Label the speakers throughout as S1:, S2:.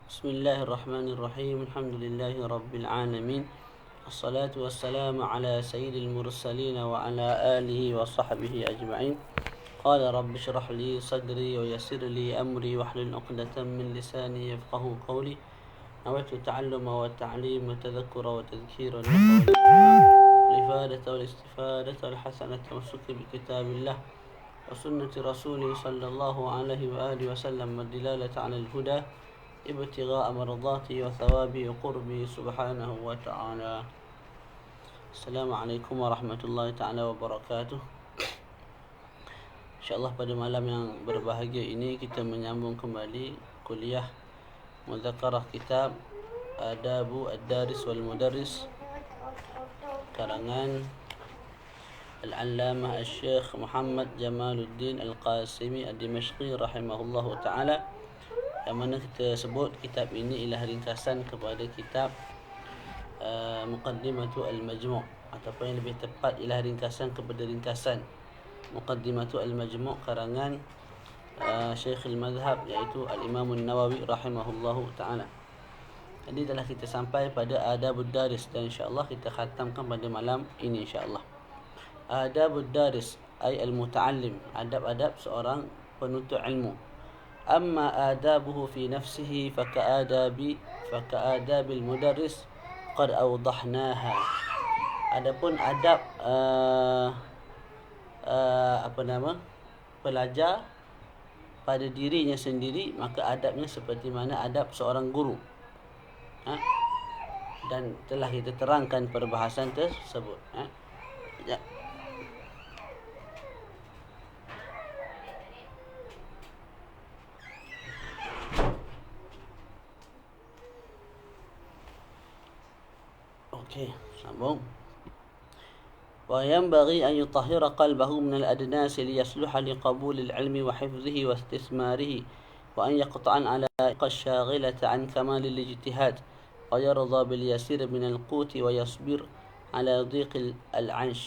S1: بسم الله الرحمن الرحيم. الحمد لله رب العالمين، الصلاة والسلام على سيد المرسلين وعلى آله وصحبه أجمعين. قال رب اشرح لي صدري ويسر لي أمري واحلل عقدة من لساني يفقه قولي. نويت التعلم والتعليم والتذكر والتذكير والنفع والإفادة والاستفادة والحسنة والشكر بكتاب الله وسنة رسوله صلى الله عليه وآله وسلم والدلالة على الهدى ابتغاء مرضاته وثوابه وقربه سبحانه وتعالى. السلام عليكم ورحمة الله تعالى وبركاته. InsyaAllah pada malam yang berbahagia ini kita menyambung kembali kuliah Mudzakarah kitab Adabu Ad-Daris wal Mudarris karangan Al-Allamah Al-Syekh Muhammad Jamaluddin Al-Qasimi Ad-Dimashqi rahimahullahu ta'ala, yang mana kita sebut kitab ini ialah ringkasan kepada kitab Muqaddimatu Al-Majmu' ataupun yang lebih tepat ialah ringkasan kepada ringkasan Muqaddimatu Al-Majmu' karangan Syekh Al-Madhab, iaitu Al-Imam An-Nawawi rahimahullahu ta'ala. Jadi telah kita sampai pada Adabud Daris dan insyaAllah kita khatamkan pada malam ini insyaAllah. Adabud Daris ay al-muta'allim, adab-adab seorang penuntut ilmu. Amma adabuhu fi nafsihi faka'adabil mudarris qad awdahnaha. Adapun adab pelajar pada dirinya sendiri, maka adabnya seperti mana adab seorang guru. Dan telah kita terangkan perbahasan tersebut. Ya. Okey, sambung. وينبغي أن يطهر قلبه من الأدناس ليصلح لقبول العلم وحفظه واستثماره، وأن يقطع على الشاغلة عن كمال الاجتهاد، ويرضى باليسير من القوت ويصبر على ضيق العنش.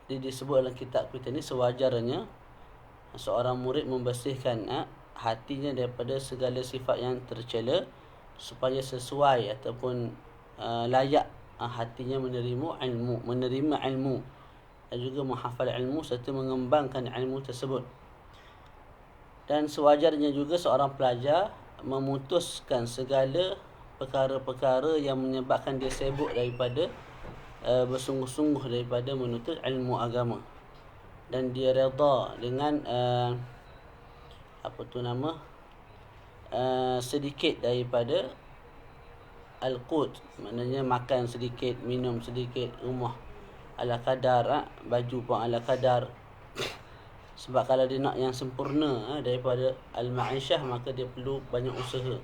S1: Jadi disebut dalam kitab kita ni, sewajarnya seorang murid membersihkan hatinya daripada segala sifat yang tercela supaya sesuai ataupun layak hatinya menerima ilmu dan juga menghafal ilmu serta mengembangkan ilmu tersebut. Dan sewajarnya juga seorang pelajar memutuskan segala perkara-perkara yang menyebabkan dia sibuk daripada bersungguh-sungguh daripada menuntut ilmu agama, dan dia redha dengan sedikit daripada al-qut, maknanya makan sedikit, minum sedikit, rumah ala kadar, baju pun ala kadar. Sebab kalau dia nak yang sempurna daripada al-ma'isyah, maka dia perlu banyak usaha,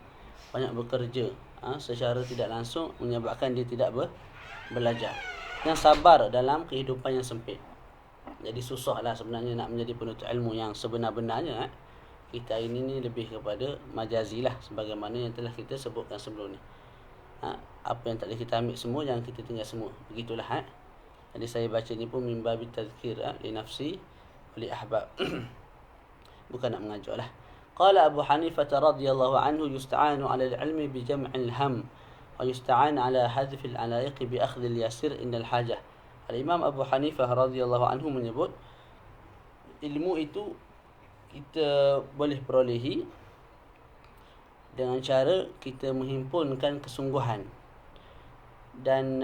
S1: banyak bekerja secara tidak langsung, menyebabkan dia tidak belajar. Yang sabar dalam kehidupan yang sempit. Jadi susahlah sebenarnya nak menjadi penuntut ilmu yang sebenar-benarnya. Kita ini ni lebih kepada majazi lah, sebagaimana yang telah kita sebutkan sebelum ni. Apa yang tak boleh kita ambil semua, jangan kita tinggal semua. Begitulah. Jadi saya baca ni pun min babi tazkir li nafsi wa li ahbab. Bukan nak mengajar lah. Qala Abu Hanifah radhiyallahu anhu yusta'anu 'ala al-'ilmi bi jam'il ham wa yusta'an 'ala hadf al-'alaiq bi akhdh al-yasir inda al-hajah. Al-Imam Abu Hanifah radhiyallahu anhu menyebut ilmu itu kita boleh perolehi dengan cara kita menghimpunkan kesungguhan, dan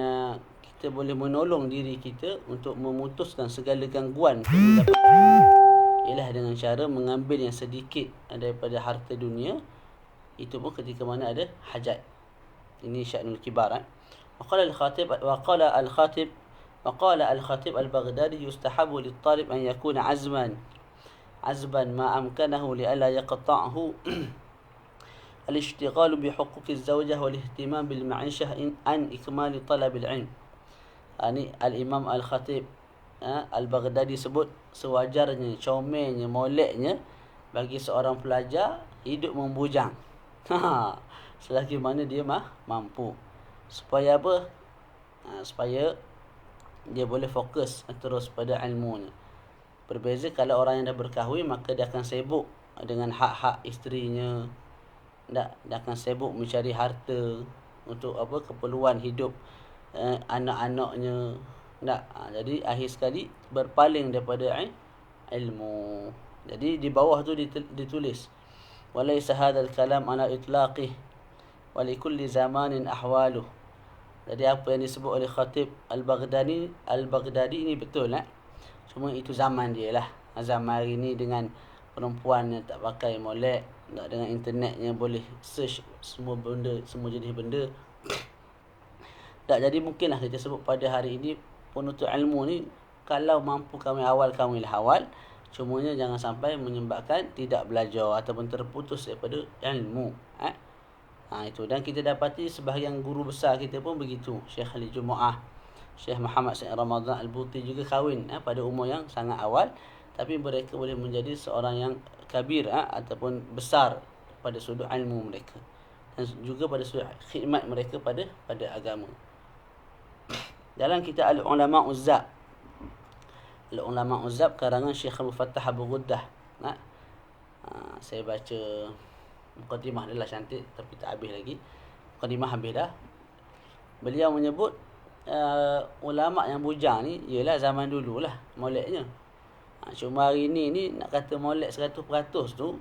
S1: kita boleh menolong diri kita untuk memutuskan segala gangguan ialah dengan cara mengambil yang sedikit daripada harta dunia, itu pun ketika mana ada hajat. Ini sya'nul kibar. Waqala al-Khatib al-Baghdadi yustahabu lit-talib an yakuna azban ma amkanahu li alla yaqta'hu al-ishtighal bi huquq az-zawjah wal ihtimam bil ma'ishah an ikmal talab al-'ilm. Ini al-Imam al-Khatib al-Baghdadi sebut sewajarnya, comelnya, moleknya bagi seorang pelajar hidup membujang selagi mana dia mampu. Supaya apa? Supaya dia boleh fokus terus pada ilmunya. Berbeza kalau orang yang dah berkahwin, maka dia akan sibuk dengan hak-hak isterinya, Tak, dia akan sibuk mencari harta untuk apa, keperluan hidup anak-anaknya. Tak, jadi akhir sekali berpaling daripada ilmu. Jadi di bawah tu ditulis walaysa hadzal kalam ala itlaqih wa likulli zamanin ahwaluh. Jadi apa yang disebut oleh Khatib Al-Baghdadi ini betul, cuma itu zaman dia lah. Zaman hari ni dengan perempuan yang tak pakai molek, tak, dengan internetnya boleh search semua benda, semua jenis benda. Tak, jadi mungkinlah kita sebut pada hari ini penuntut ilmu ni kalau mampu kami awal, cumanya jangan sampai menyebabkan tidak belajar ataupun terputus daripada ilmu. Itu. Dan kita dapati sebahagian guru besar kita pun begitu. Syekh Khalid Jumaah, Syekh Muhammad Said Ramadan Al-Buti juga kahwin pada umur yang sangat awal, tapi mereka boleh menjadi seorang yang kabir ataupun besar pada sudut ilmu mereka dan juga pada sudut khidmat mereka pada agama. Dalam kitab Al-Ulama Uzzab, Al-Ulama Uzzab karangan Syekh Abu Fattah Abu Ghuddah. Saya baca mukadimah dia lah, cantik tapi tak habis lagi. Mukadimah habis dah. Beliau menyebut ulama yang bujang ni ialah zaman dulu lah moleknya. Cuma hari ni nak kata molek 100% tu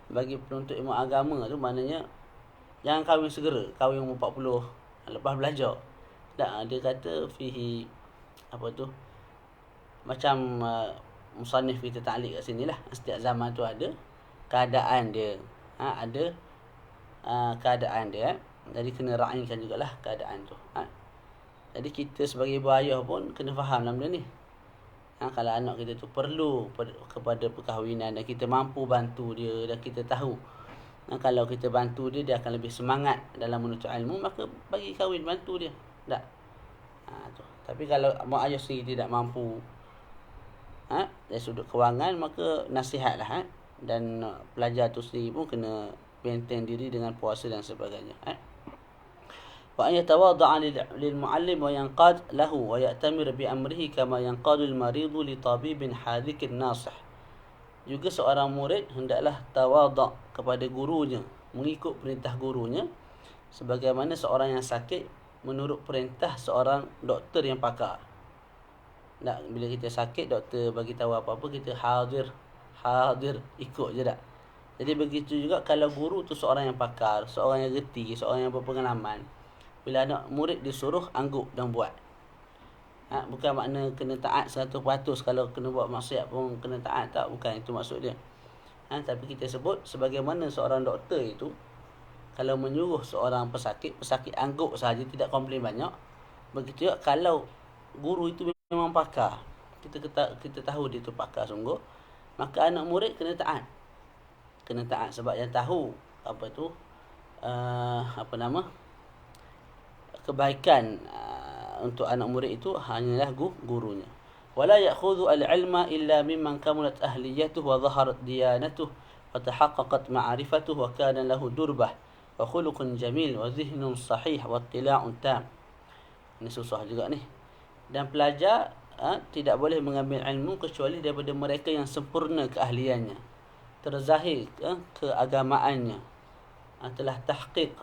S1: bagi penuntut ilmu agama tu, maknanya jangan kahwin segera, kahwin umur 40 lepas belajar. Tak, dia kata fihi apa tu, macam musannif kita ta'liq kat sini lah, setiap zaman tu ada keadaan dia. Ada keadaan dia. Jadi kena raikan jugalah keadaan tu. Jadi kita sebagai ibu ayah pun kena faham dalam benda ni. Kalau anak kita tu perlu kepada perkahwinan dan kita mampu bantu dia dan kita tahu kalau kita bantu dia, dia akan lebih semangat dalam menuntut ilmu, maka bagi kahwin, bantu dia. Tak. Tu. Tapi kalau mak ayah sendiri tidak mampu dari sudut kewangan, maka nasihatlah dan pelajar tu sendiri pun kena maintain diri dengan puasa dan sebagainya. Wa an yatawadda'a lil muallim wa yanqad lahu wa ya'tamir bi amrihi kama yanqadu al maridu li tabibin hadikin nasih. Juga seorang murid hendaklah tawaduk kepada gurunya, mengikut perintah gurunya sebagaimana seorang yang sakit menurut perintah seorang doktor yang pakar. Bila kita sakit, doktor bagi tahu apa-apa, kita hadir ikut je tak. Jadi begitu juga kalau guru tu seorang yang pakar, seorang yang reti, seorang yang berpengalaman, bila anak murid disuruh, angguk dan buat. Bukan makna kena taat 100%, kalau kena buat maksiat pun kena taat, tak, bukan itu maksud dia. Tapi kita sebut sebagaimana seorang doktor itu kalau menyuruh seorang pesakit angguk sahaja, tidak komplain banyak. Begitu juga kalau guru itu memang pakar, kita tahu dia tu pakar sungguh, maka anak murid kena taat sebab yang tahu apa tu kebaikan untuk anak murid itu hanyalah gurunya. Wala ya'khudhu al-'ilma illa mimman kamulat ahliyatuhu wa dhaharat diyanatuhu wa tahaqqaqat ma'rifatuhu wa kana lahu durbah wa khuluqun jamil wa dhihnun sahih wa ittila'un tam. Ini susah juga ni. Dan pelajar tidak boleh mengambil ilmu kecuali daripada mereka yang sempurna keahliannya, terzahir keagamaannya, telah tahqiq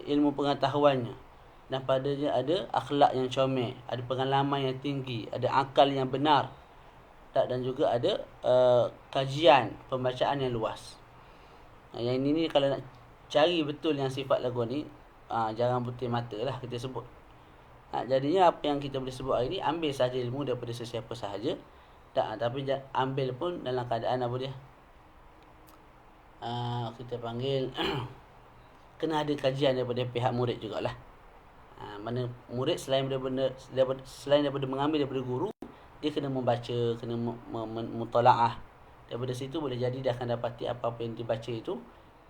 S1: ilmu pengetahuannya, dan padanya ada akhlak yang comel, ada pengalaman yang tinggi, ada akal yang benar, dan juga ada kajian pembacaan yang luas. Yang ini kalau nak cari betul yang sifat lagu ni, jangan butir mata lah kita sebut. Jadinya apa yang kita boleh sebut hari ni, ambil sahaja ilmu daripada sesiapa sahaja, tapi ambil pun dalam keadaan apa dia, kita panggil kena ada kajian daripada pihak murid jugalah. Mana murid selain daripada mengambil daripada guru, dia kena membaca, kena mutalaah. Daripada situ boleh jadi dia akan dapati apa-apa yang dibaca itu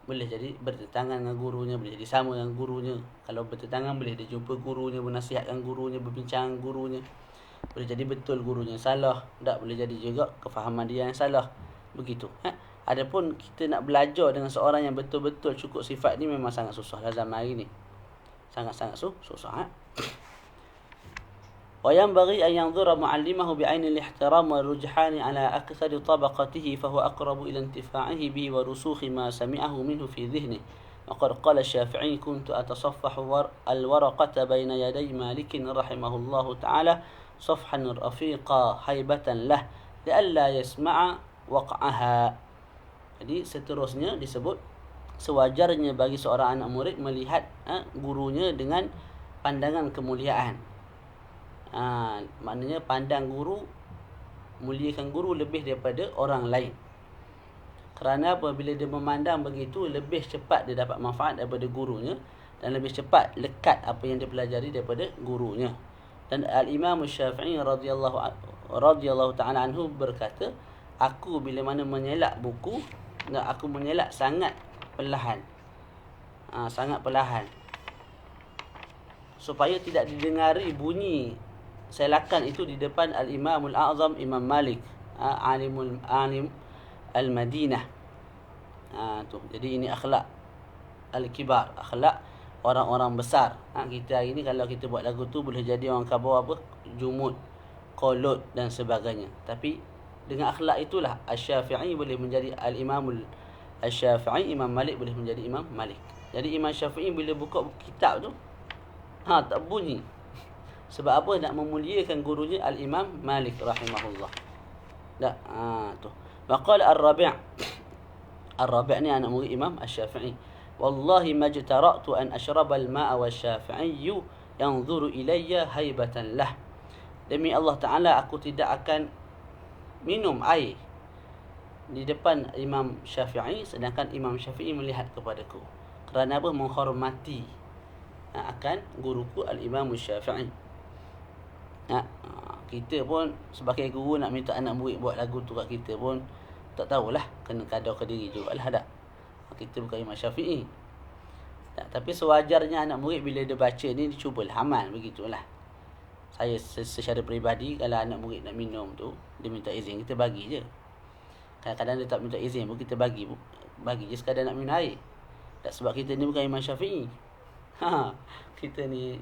S1: boleh jadi bertentangan dengan gurunya, boleh jadi sama dengan gurunya. Kalau bertentangan, boleh dia jumpa gurunya, menasihatkan gurunya, berbincang dengan gurunya. Boleh jadi betul gurunya salah, tak boleh jadi juga kefahaman dia yang salah. Begitu. Adapun kita nak belajar dengan seorang yang betul-betul cukup sifat ni memang sangat susah dalam zaman hari ni. Sangat-sangat susah. وينبغي أن ينظر معلمه بعين الاحترام والرجحان على أكثر طبقته فهو أقرب إلى انتفاعه به ورسوخ ما سمعه منه في ذهنه. وقد قال الشافعي: كنت أتصفح الورقة بين يدي مالك رحمه الله تعالى صفحا رفيقا هيبة له لئلا يسمع وقعها. Jadi seterusnya disebut sewajarnya bagi seorang anak murid melihat gurunya dengan pandangan kemuliaan. Maknanya pandang guru, muliakan guru lebih daripada orang lain. Kerana apabila dia memandang begitu, lebih cepat dia dapat manfaat daripada gurunya dan lebih cepat lekat apa yang dia pelajari daripada gurunya. Dan Al-Imam Syafi'i radhiyallahu ta'ala anhu berkata, aku bila mana menyelak buku, aku menyelak sangat perlahan. Sangat perlahan. Supaya tidak didengari bunyi selakan itu di depan Al-Imamul A'zam Imam Malik, alim Al-Madinah. Jadi ini akhlak Al-Kibar, akhlak orang-orang besar. Kita hari ni kalau kita buat lagu tu boleh jadi orang khabar apa? Jumud, qolut dan sebagainya. Tapi dengan akhlak itulah Asy-Syafi'i boleh menjadi Al-Imamul Asy-Syafi'i, Imam Malik boleh menjadi Imam Malik. Jadi Imam Syafi'i bila buka kitab tu tak bunyi. Sebab apa? Nak memuliakan gurunya Al-Imam Malik rahimahullah. Tu. Maqal Ar-Rabi'. Ar-Rabi' ni anak murid Imam Asy-Syafi'i. Wallahi majtara'tu an ashraba al-ma'a wasy-Syafi'i yanzuru ilayya haibatan lah. Demi Allah Ta'ala, aku tidak akan minum air di depan Imam Syafi'i sedangkan Imam Syafi'i melihat kepadaku. Kerana apa? Menghormati akan guruku Al-Imam Syafi'i. Kita pun sebagai guru nak minta anak murid buat lagu tu kat kita pun tak tahulah, kena kadar ke diri jugalah dak. Kita bukan Imam Syafi'i. Tapi sewajarnya anak murid bila dia baca ni dia cubalah amal, begitulah. Saya secara peribadi kalau anak murid nak minum tu dia minta izin, kita bagi je. Kadang-kadang dia tak minta izin pun kita bagi je sekadar nak minum air. Tak, sebab kita ni bukan Imam Syafi'i. Kita ni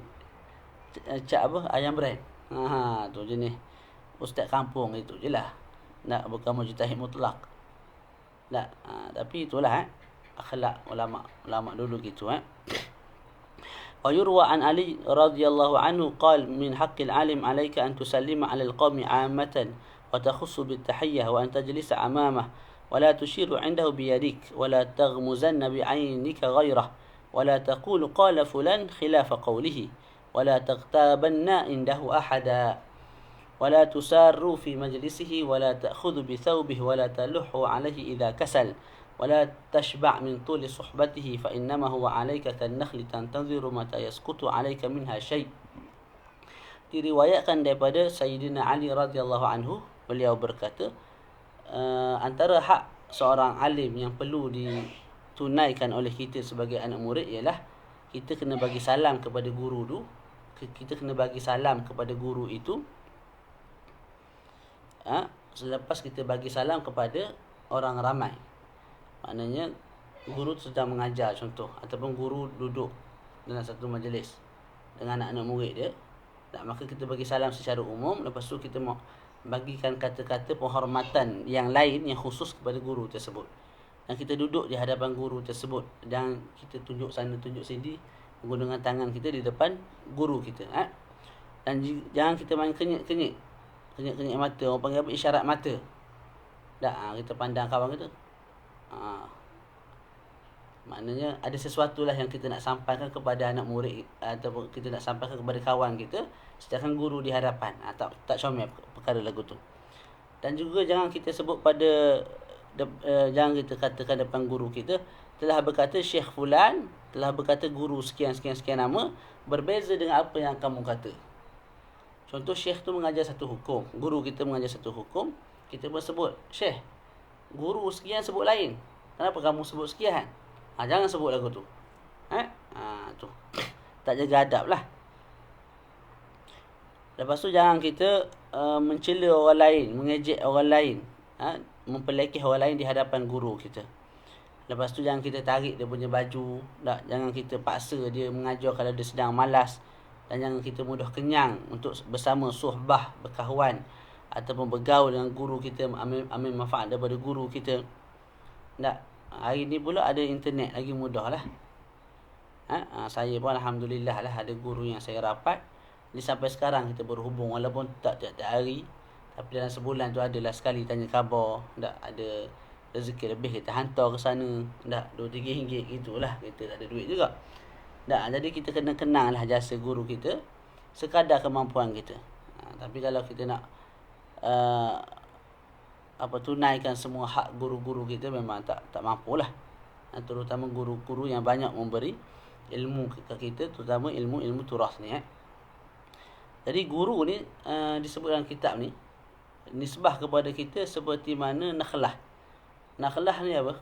S1: ayam brand. Tu jenis ustaz kampung itu je lah. Bukan mujtahid mutlak. Tapi itulah akhlak ulama dulu gitu. ويروى عن علي رضي الله عنه قال من حق العالم عليك أن تسلم على القوم عامة وتخص بالتحية وأن تجلس أمامه ولا تشير عنده بيدك ولا تغمزن بعينك غيره ولا تقول قال فلان خلاف قوله ولا تغتابن عنده أحدا ولا تسار في مجلسه ولا تأخذ بثوبه ولا تلح عليه إذا كسل ولا تشبع من طول صحبته فإنما هو عليك كالنخل تنتظر متى يسقط عليك منها شيء. Diriwayatkan daripada Sayyidina Ali radhiyallahu anhu, beliau berkata, antara hak seorang alim yang perlu ditunaikan oleh kita sebagai anak murid ialah kita kena bagi salam kepada guru tu. Kita kena bagi salam kepada guru itu selepas kita bagi salam kepada orang ramai. Maknanya guru sedang mengajar contoh, ataupun guru duduk dalam satu majlis dengan anak-anak murid dia. Maka kita bagi salam secara umum, lepas tu kita mau bagikan kata-kata penghormatan yang lain yang khusus kepada guru tersebut. Dan kita duduk di hadapan guru tersebut dan kita tunjuk sana tunjuk sini menggunakan tangan kita di depan guru kita. Dan jangan kita main kenyit-kenyit mata. Orang panggil apa? Isyarat mata. Kita pandang kawan kita. Maknanya ada sesuatu lah yang kita nak sampaikan kepada anak murid ataupun kita nak sampaikan kepada kawan kita, sedangkan guru di hadapan. Tak comel perkara lagu tu. Dan juga jangan kita sebut jangan kita katakan depan guru kita, telah berkata Syekh Fulan, telah berkata guru sekian nama, berbeza dengan apa yang kamu kata. Contoh Syekh tu mengajar satu hukum, guru kita mengajar satu hukum, kita pun sebut Syekh, guru sekian sebut lain, kenapa kamu sebut sekian? Jangan sebut lagu tu. Tu. Tak jaga adab lah. Lepas tu jangan kita mencela orang lain, mengejek orang lain, memperlekeh orang lain di hadapan guru kita. Lepas tu jangan kita tarik dia punya baju, jangan kita paksa dia mengajar kalau dia sedang malas. Dan jangan kita mudah kenyang untuk bersama suhbah, berkawan ataupun bergaul dengan guru kita, ambil manfaat daripada guru kita. Tak. Hari ni pula ada internet, lagi mudah lah. Saya pun alhamdulillah lah ada guru yang saya rapat. Jadi sampai sekarang kita berhubung, walaupun tak tiap hari, tapi dalam sebulan tu adalah sekali tanya khabar. Tak ada rezeki lebih, kita hantar ke sana. Tak, RM2-3 gitulah. Kita tak ada duit juga. Tak, jadi kita kena kenanglah jasa guru kita sekadar kemampuan kita. Tapi kalau kita nak tunaikan semua hak guru-guru kita, memang tak mampulah. Terutama guru-guru yang banyak memberi ilmu ke kita, terutama ilmu turas ni. Jadi guru ni disebut dalam kitab ni, nisbah kepada kita seperti mana nakhlah. Nakhlah ni apa?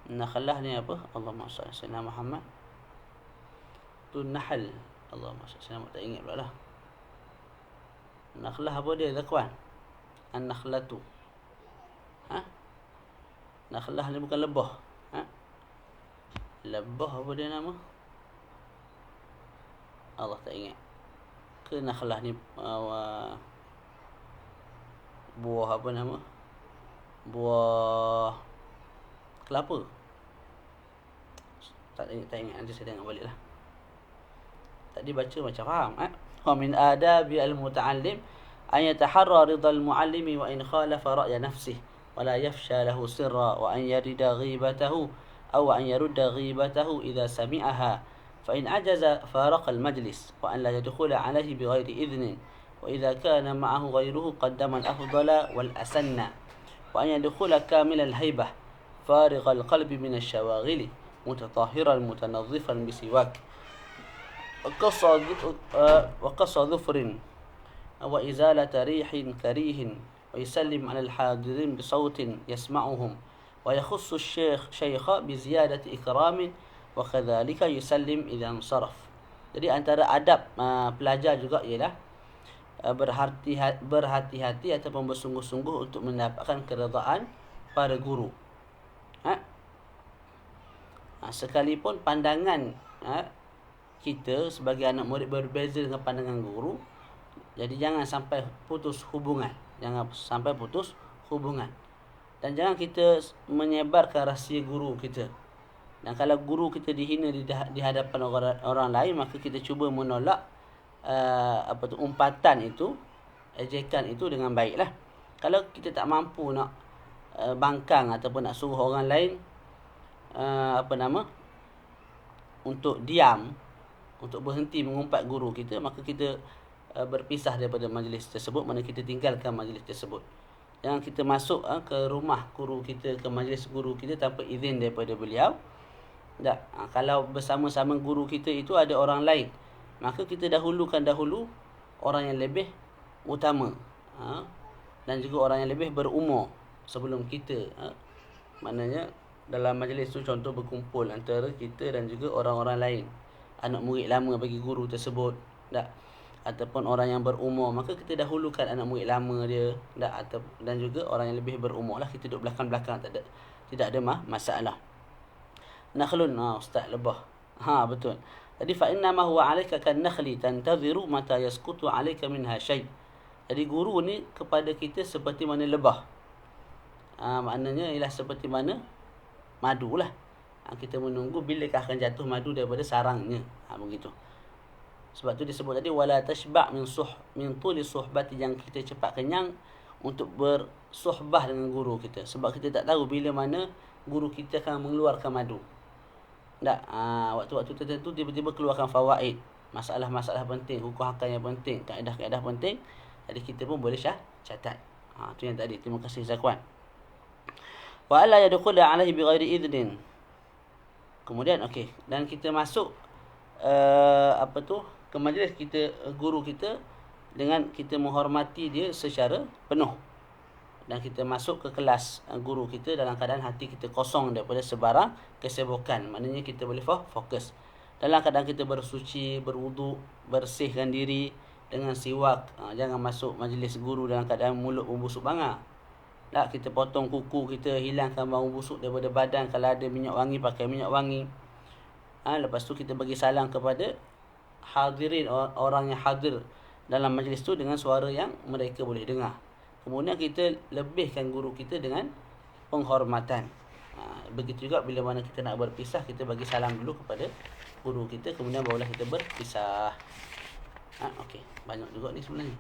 S1: Nakhlah ni apa? Allahumma salli ala Muhammad. Tu nahl. Allahumma salli, saya tak ingat pula lah. Nakhlah apa dia, zakwan? An-nakhlatu. Nakhlah ni bukan lebah. Lebah apa dia nama? Allah tak ingat. Ke nakhlah ni buah apa nama? Buah kelapa. Tak ingat, nanti saya tengok balik lah. Tadi baca macam faham. Wa min adabi al-muta'allim an yataharra ridha al-muallimi wa in khalafa ra'ya nafsihi wa la yafsha lahu sirra wa an yarida ghibatahu aw an yarudda ghibatahu idza sami'aha fa in ajaza faraqa al-majlis wa an la yadkhula alayhi bighairi idhnin wa idza kana ma'ahu ghayruhu qaddama al-afdala wal asanna wa an yadkhula kamil al-haybah فارغ القلب من الشواغل متطهرا متنظفا بسواك وقص ظفر وإزالة ريح كريه ويسلم على الحاضرين بصوت يسمعهم ويخص الشيخ بزيادة إكرام وكذلك يسلم إذا انصرف. Jadi antara adab pelajar juga ialah berhati-hati ataupun bersungguh-sungguh untuk mendapatkan keredaan para guru. Sekalipun pandangan kita sebagai anak murid berbeza dengan pandangan guru, jadi jangan sampai putus hubungan. Dan jangan kita menyebarkan rahsia guru kita. Dan kalau guru kita dihina di hadapan orang lain, maka kita cuba menolak umpatan itu, ejekan itu dengan baiklah. Kalau kita tak mampu nak bangkang ataupun nak suruh orang lain untuk diam, untuk berhenti mengumpat guru kita, maka kita berpisah daripada majlis tersebut, mana kita tinggalkan majlis tersebut. Jangan kita masuk ke rumah guru kita, ke majlis guru kita tanpa izin daripada beliau. Tak. Kalau bersama-sama guru kita itu ada orang lain, maka kita dahulukan orang yang lebih utama, dan juga orang yang lebih berumur sebelum kita. Maknanya dalam majlis tu contoh berkumpul antara kita dan juga orang-orang lain, anak murid lama bagi guru tersebut, tak, ataupun orang yang berumur, maka kita dahulukan anak murid lama dia, tak, dan juga orang yang lebih berumur lah. Kita duduk belakang-belakang, tidak ada masalah. Nakhlun, ustaz lebah. Betul. Jadi fa inna ma huwa alayka kan nakhli tantaziru mata yasqutu alayka minha shay. Jadi guru ni kepada kita seperti mana lebah. Maknanya ialah seperti mana madu lah. Kita menunggu bilakah akan jatuh madu daripada sarangnya. Begitu. Sebab tu disebut tadi wala tashba' min tuli suhbati, yang kita cepat kenyang untuk bersuhbah dengan guru kita. Sebab kita tak tahu bila mana guru kita akan mengeluarkan madu. Tak, waktu-waktu tertentu tiba-tiba keluarkan fawaid, masalah-masalah penting, hukum hakam yang penting, kaedah-kaedah penting. Jadi kita pun boleh catat. Tu yang tadi. Terima kasih Zakwan. Wa alla yadkhula alaihi bighairi idnin. Kemudian dan kita masuk ke majlis kita, guru kita, dengan kita menghormati dia secara penuh. Dan kita masuk ke kelas guru kita dalam keadaan hati kita kosong daripada sebarang kesibukan. Maknanya kita boleh fokus. Dalam keadaan kita bersuci, berwuduk, bersihkan diri dengan siwak. Jangan masuk majlis guru dalam keadaan mulut membusuk bangah. Tak, kita potong kuku kita, hilangkan bau busuk daripada badan. Kalau ada minyak wangi, pakai minyak wangi. Lepas tu kita bagi salam kepada hadirin, orang yang hadir dalam majlis tu dengan suara yang mereka boleh dengar. Kemudian kita lebihkan guru kita dengan penghormatan. Begitu juga bila mana kita nak berpisah, kita bagi salam dulu kepada guru kita, kemudian barulah kita berpisah. Okey, banyak juga ni sebenarnya.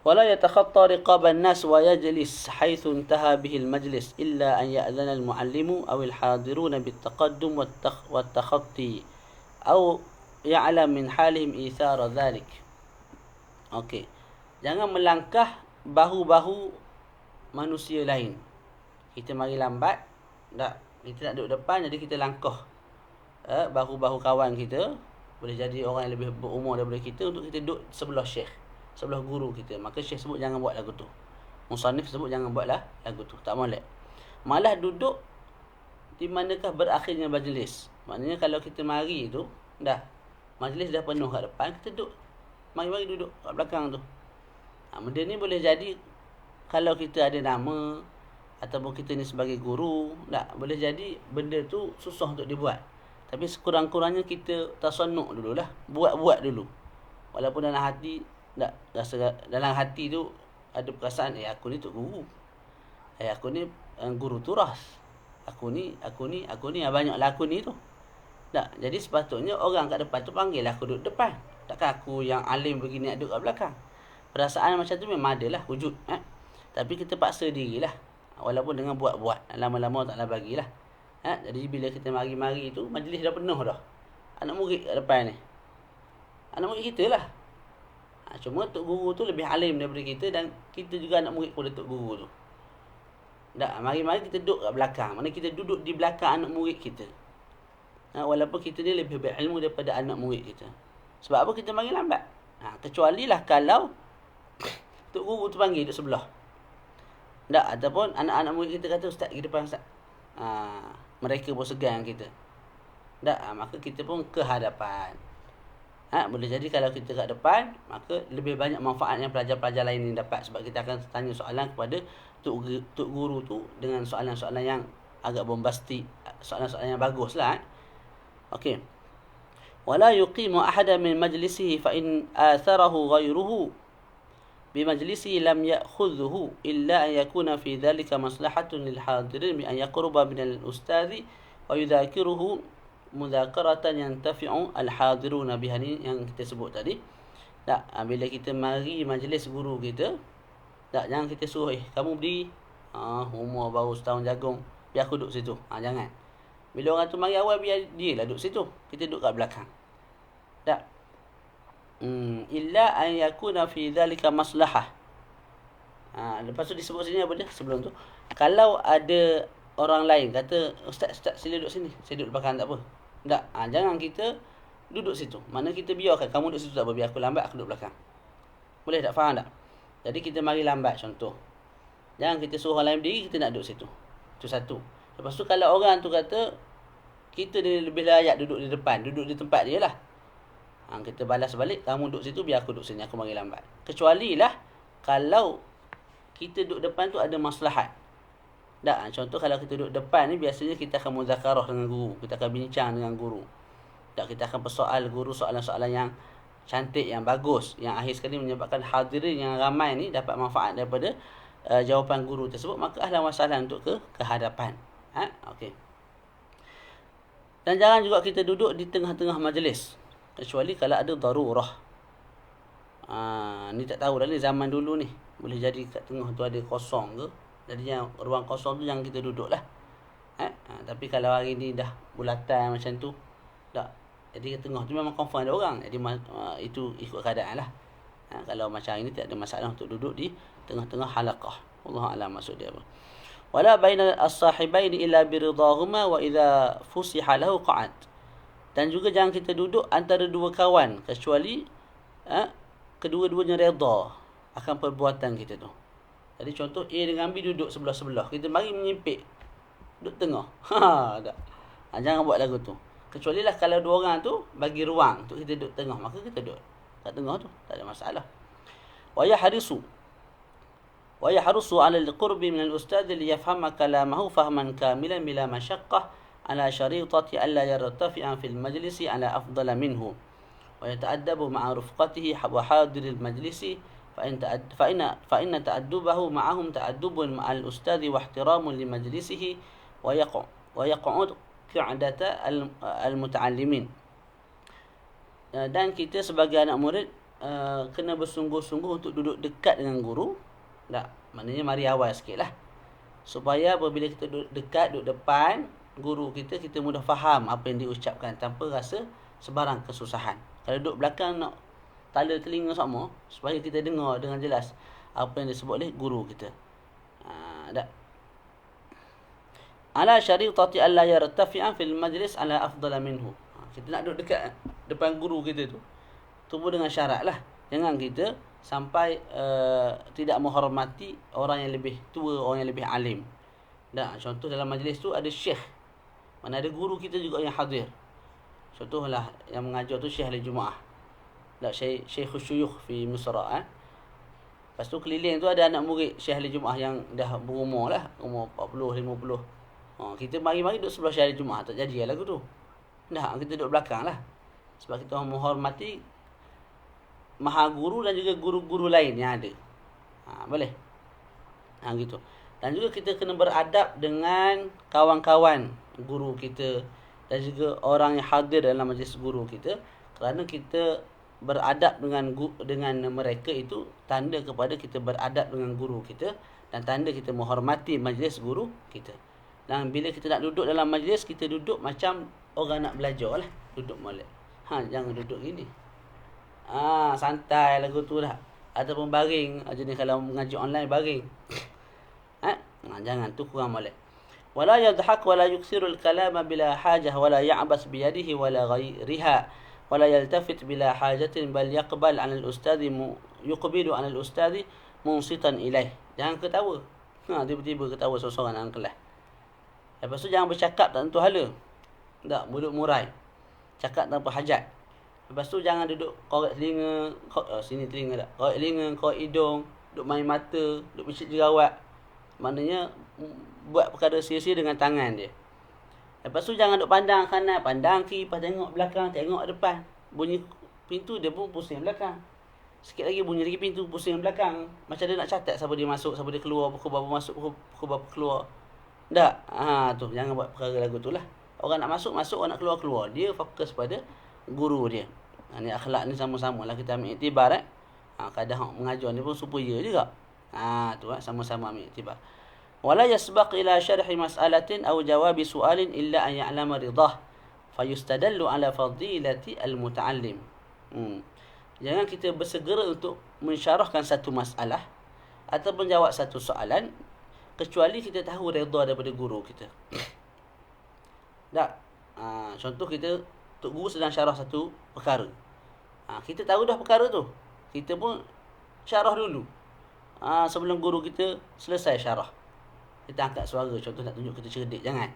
S1: ولا يتخطى رقاب الناس ويجلس حيث انتهى به المجلس إلا أن يأذن المعلم أو الحاضرون بالتقدم والتخطي أو يعلم من حالهم إيثار ذلك. Okey, jangan melangkah bahu-bahu manusia lain. Kita mari lambat, kita nak duduk depan, jadi kita langkah bahu-bahu kawan kita. Boleh jadi orang yang lebih berumur daripada kita, untuk kita duduk sebelah syekh, sebelah guru kita. Maka syekh sebut jangan buat lagu tu, musannif sebut jangan buatlah lagu tu, tak molek. Malah duduk di manakah berakhirnya majlis. Maknanya kalau kita mari tu majlis dah penuh kat depan, kita duduk, mari duduk kat belakang tu. Benda ni boleh jadi kalau kita ada nama ataupun kita ni sebagai guru, boleh jadi benda tu susah untuk dibuat. Tapi sekurang-kurangnya kita tasannuk dululah, buat dulu. Walaupun dalam hati dalam hati tu ada perasaan, aku ni tok guru, aku ni guru turas, aku ni banyaklah aku ni tu. Jadi sepatutnya orang kat depan tu panggil aku duduk depan. Takkan aku yang alim begini nak duduk kat belakang. Perasaan macam tu memang adalah wujud. Tapi kita paksa dirilah, walaupun dengan buat-buat, lama-lama taklah bagilah. Jadi bila kita mari-mari tu, majlis dah penuh dah. Anak murid kat depan ni, anak murid kita lah. Cuma tok guru tu lebih alim daripada kita, dan kita juga anak murid pada tok guru tu. Mari-mari kita duduk kat belakang. Mana kita duduk di belakang anak murid kita. Walaupun kita ni lebih berilmu daripada anak murid kita. Sebab apa kita mari lambat? Kecuali lah kalau tok guru tu panggil duduk sebelah. Ataupun anak-anak murid kita kata, ustaz pergi depan ustaz. Mereka pun segan kita. Maka kita pun ke hadapan. Boleh jadi kalau kita kat depan, maka lebih banyak manfaat yang pelajar-pelajar lain ni dapat. Sebab kita akan tanya soalan kepada tok guru tu dengan soalan-soalan yang agak bombastik, soalan-soalan yang bagus lah. Okey. Wala yuqimu ahada min majlisihi fa in atharahu ghayruhu bimajlisihi lam ya'khudhuhu illa an yakuna fi dhalika maslahatun lil hadirin bi an yaqruba min al ustadhi wa yudhakiruhu mudhakaratan yantafi'u al hadiruna biha, ni yang kita sebut tadi. Bila kita mari majlis guru kita, jangan kita suruh kamu berdiri, umur baru setahun jagung, biar aku duduk situ. Jangan. Bila orang tu mari awal, biar dia lah duduk situ, kita duduk kat belakang. Illa an yakuna fi dhalika maslahah. Lepas tu disebut sini apa dia sebelum tu, kalau ada orang lain kata, ustaz sila duduk sini, saya duduk belakang, tak apa. Jangan kita duduk situ. Mana kita biarkan kamu duduk situ, tak apa, biar aku lambat, aku duduk belakang. Boleh tak? Faham tak? Jadi kita mari lambat, contoh. Jangan kita suruh orang lain berdiri, kita nak duduk situ. Itu satu. Lepas tu kalau orang tu kata kita ni lebih layak duduk di depan, duduk di tempat dia lah, kita balas balik, kamu duduk situ, biar aku duduk sini, aku mari lambat. Kecuali lah kalau kita duduk depan tu ada maslahat. Contoh kalau kita duduk depan ni, biasanya kita akan muzakarah dengan guru, kita akan bincang dengan guru. Kita akan persoal guru soalan-soalan yang cantik, yang bagus, yang akhir sekali menyebabkan hadirin yang ramai ni dapat manfaat daripada jawapan guru tersebut. Maka ahlan wa sahlan untuk ke hadapan. Okey. Dan jangan juga kita duduk di tengah-tengah majlis, kecuali kalau ada darurah. Ni tak tahu dah ni, zaman dulu ni boleh jadi kat tengah tu ada kosong ke, jadi yang ruang kosong tu jangan kita duduk lah. Tapi kalau hari ni dah bulatan macam tu, jadi kat tengah tu memang confirm ada orang, jadi itu ikut keadaan lah. Kalau macam hari ni tak ada masalah untuk duduk di tengah-tengah halaqah. Wallahu a'lam maksud dia apa. Wala baina as-sahibaini illa biridahuma wa idza fusiha lahu qa'ad. Dan juga jangan kita duduk antara dua kawan, kecuali kedua-duanya redha akan perbuatan kita tu. Jadi contoh A dengan B duduk sebelah-sebelah, kita mari menyimpit duduk tengah. Jangan buat lagu tu. Kecuali lah kalau dua orang tu bagi ruang untuk kita duduk tengah, maka kita duduk kat tengah tu, tak ada masalah. Wa yahrisu 'ala al-qurbi min al-ustadz li yafhama kalamahu fahman kamilan bila masyaqqah على شريطة ألا يرتفع في المجلس على أفضل منه ويتأدب مع رفقته وحاضر المجلس فإن تأدبه معهم تأدب مع الأستاذ واحترام لمجلسه ويقعد قعدة المتعلمين. Dan kita sebagai anak murid kena bersungguh-sungguh untuk duduk dekat dengan guru. Tak, maknanya mari awal sikit lah, supaya apabila kita duduk dekat, duduk depan guru kita, kita mudah faham apa yang diucapkan tanpa rasa sebarang kesusahan. Kalau duduk belakang nak tala telinga sama, supaya kita dengar dengan jelas apa yang disebut oleh guru kita. Tak. Ala syaritati alla yartafi'a fil majlis ala afdala minhu. Kita nak duduk dekat depan guru kita tu pun dengan syarat lah, jangan kita sampai tidak menghormati orang yang lebih tua, orang yang lebih alim. Dan contoh dalam majlis tu ada syekh, mana ada guru kita juga yang hadir. Contohlah yang mengajar tu Syekh Ahli Jumaah, Syekhul Syuyukh fi Misra. Lepas tu keliling tu ada anak murid Syekh Ahli Jumaah yang dah berumur lah, umur 40, 50. Kita mari-mari duduk sebelah Syekh Ahli Jumaah, tak jadi lah lagu tu. Dah, kita duduk belakang lah, sebab kita menghormati maha guru dan juga guru-guru lain yang ada. Boleh. Gitu. Dan juga kita kena beradab dengan kawan-kawan guru kita dan juga orang yang hadir dalam majlis guru kita, kerana kita beradab dengan mereka itu tanda kepada kita beradab dengan guru kita dan tanda kita menghormati majlis guru kita. Dan bila kita nak duduk dalam majlis, kita duduk macam orang nak belajar lah, duduk molek. Jangan duduk gini. Santai lagu tu lah, ataupun baring. Jenis kalau mengaji online baring. Jangan, tu kurang molek. Wala yadhak wala yuksiru al-kalama bila hajah wala ya'bas biyadihi wala ghairiha wala yaltafit bila hajatin bal yaqbal 'ala al-ustadhi yuqbilu 'ala al-ustadhi munsitan ilaih. Jangan ketawa. Tiba-tiba ketawa seorang-seorang dalam kelas. Lepas tu jangan bercakap tak tentu hala. Tak, mulut murai, cakap tanpa hajat. Lepas tu jangan duduk korek telinga, sini telinga tak, korek telinga, korek hidung, duduk main mata, duduk picit jerawat. Maknanya buat perkara sia-sia dengan tangan dia. Lepas tu jangan duduk pandang kanan, pandang kiri, lepas tengok belakang, tengok depan. Bunyi pintu dia pun pusing belakang. Sikit lagi bunyi lagi pintu, pusing belakang. Macam dia nak catat siapa dia masuk, siapa dia keluar, pukul berapa masuk, pukul berapa keluar. Tak? Tu jangan buat perkara lagu tu lah. Orang nak masuk, orang nak keluar. Dia fokus pada guru dia. Ni akhlak ni sama-sama lah kita ambil iktibar. Kadang mengajar ni pun supaya juga. Tu sama-sama ambil iktibar. Wala yasbaq ila syarhi mas'alatin aw jawabi su'alin illa an ya'lama ridah fayustadallu ala fadilati al-muta'allim. Jangan kita bersegera untuk mensyarahkan satu masalah ataupun jawab satu soalan kecuali kita tahu redha daripada guru kita. Tak? Contoh kita, Tok Guru sedang syarah satu perkara. Kita tahu dah perkara tu, kita pun syarah dulu. Sebelum guru kita selesai syarah, kita angkat suara, contoh nak tunjuk kita cerdik, jangan.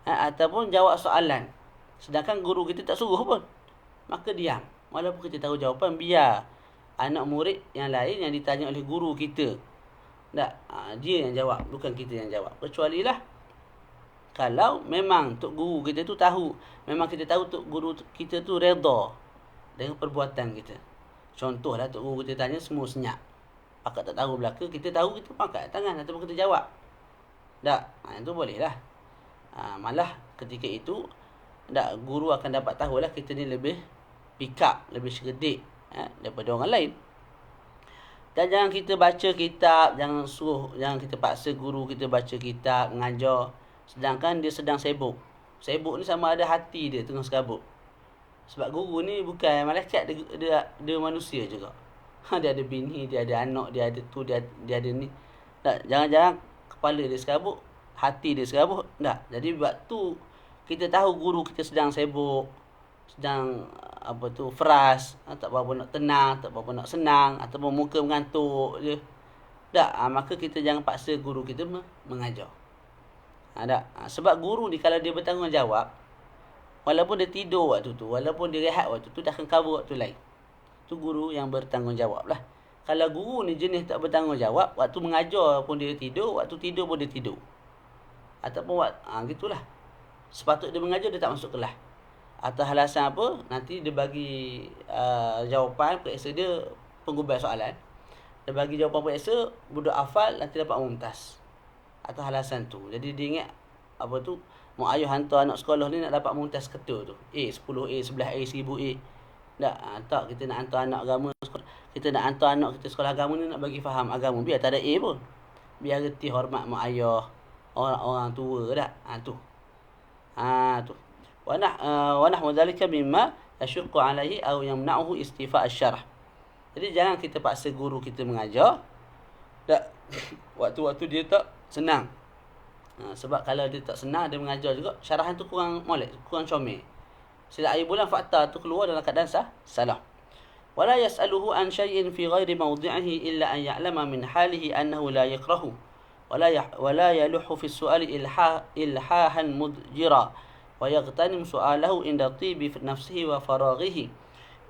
S1: Ataupun jawab soalan, sedangkan guru kita tak suruh pun, maka diam. Walaupun kita tahu jawapan, biar anak murid yang lain yang ditanya oleh guru kita, tak, dia yang jawab, bukan kita yang jawab. Kecuali lah kalau memang tok guru kita tu tahu, memang kita tahu tok guru kita tu redha dengan perbuatan kita. Contohlah tok guru kita tanya semua senyap, akak tak tahu belaka, kita tahu, kita angkat tangan ataupun kita jawab. Tak, itu boleh lah. Malah ketika itu, tak, guru akan dapat tahulah kita ni lebih pick up, lebih cerdik daripada orang lain. Dan jangan kita baca kitab, jangan kita paksa guru kita baca kitab, mengajar, sedangkan dia sedang sibuk. Sibuk ni sama ada hati dia tengah sekabut. Sebab guru ni bukan malaikat, dia manusia juga. Dia ada bini, dia ada anak, dia ada tu, dia ada ni. Tak, jangan-jangan kepala dia sekabut, hati dia sekabut. Tak. Jadi waktu kita tahu guru kita sedang sibuk, sedang fras, tak apa nak tenang, tak apa nak senang, ataupun muka mengantuk je. Tak, maka kita jangan paksa guru kita mengajar. Sebab guru ni kalau dia bertanggungjawab, walaupun dia tidur waktu tu, walaupun dia rehat waktu tu, dia akan cover waktu lain. Tu guru yang bertanggungjawab lah. Kalau guru ni jenis tak bertanggungjawab, waktu mengajar pun dia tidur, waktu tidur pun dia tidur. Ataupun gitulah. sepatut dia mengajar, dia tak masuk kelas. Atas alasan apa? Nanti dia bagi jawapan periksa dia pengubat soalan. Dia bagi jawapan periksa, budak hafal, nanti dapat mumtaz. Atas alasan tu. Jadi dia ingat apa tu, mak ayah hantar anak sekolah ni nak dapat mumtaz ketua tu. 10A, 11A, 1000A. Tak, kita nak hantar anak agama sekolah. Kita nak hantar anak kita sekolah agama ni nak bagi faham agama. Biar tak ada A pun. Biar reti hormat mak ayah, orang tua dah. Tu. Wa nahwu dzalika mimma yashqu alaihi aw yamna'uhu istifa' asy-syarh. Jadi jangan kita paksa guru kita mengajar. Waktu-waktu dia tak senang. Sebab kalau dia tak senang, dia mengajar juga, syarahan tu kurang molek, kurang comel. Sila air bulan fakta tu keluar dalam keadaan salah. Wala yas'aluhu an syai'in fi ghairi mawdi'ihi illa an ya'lama min halihi annahu la yakrahu wala yaluhu fi as-su'ali ilhahan mudjira wa yaghtanim su'alahu inda tibi fi nafsihi wa faraghihi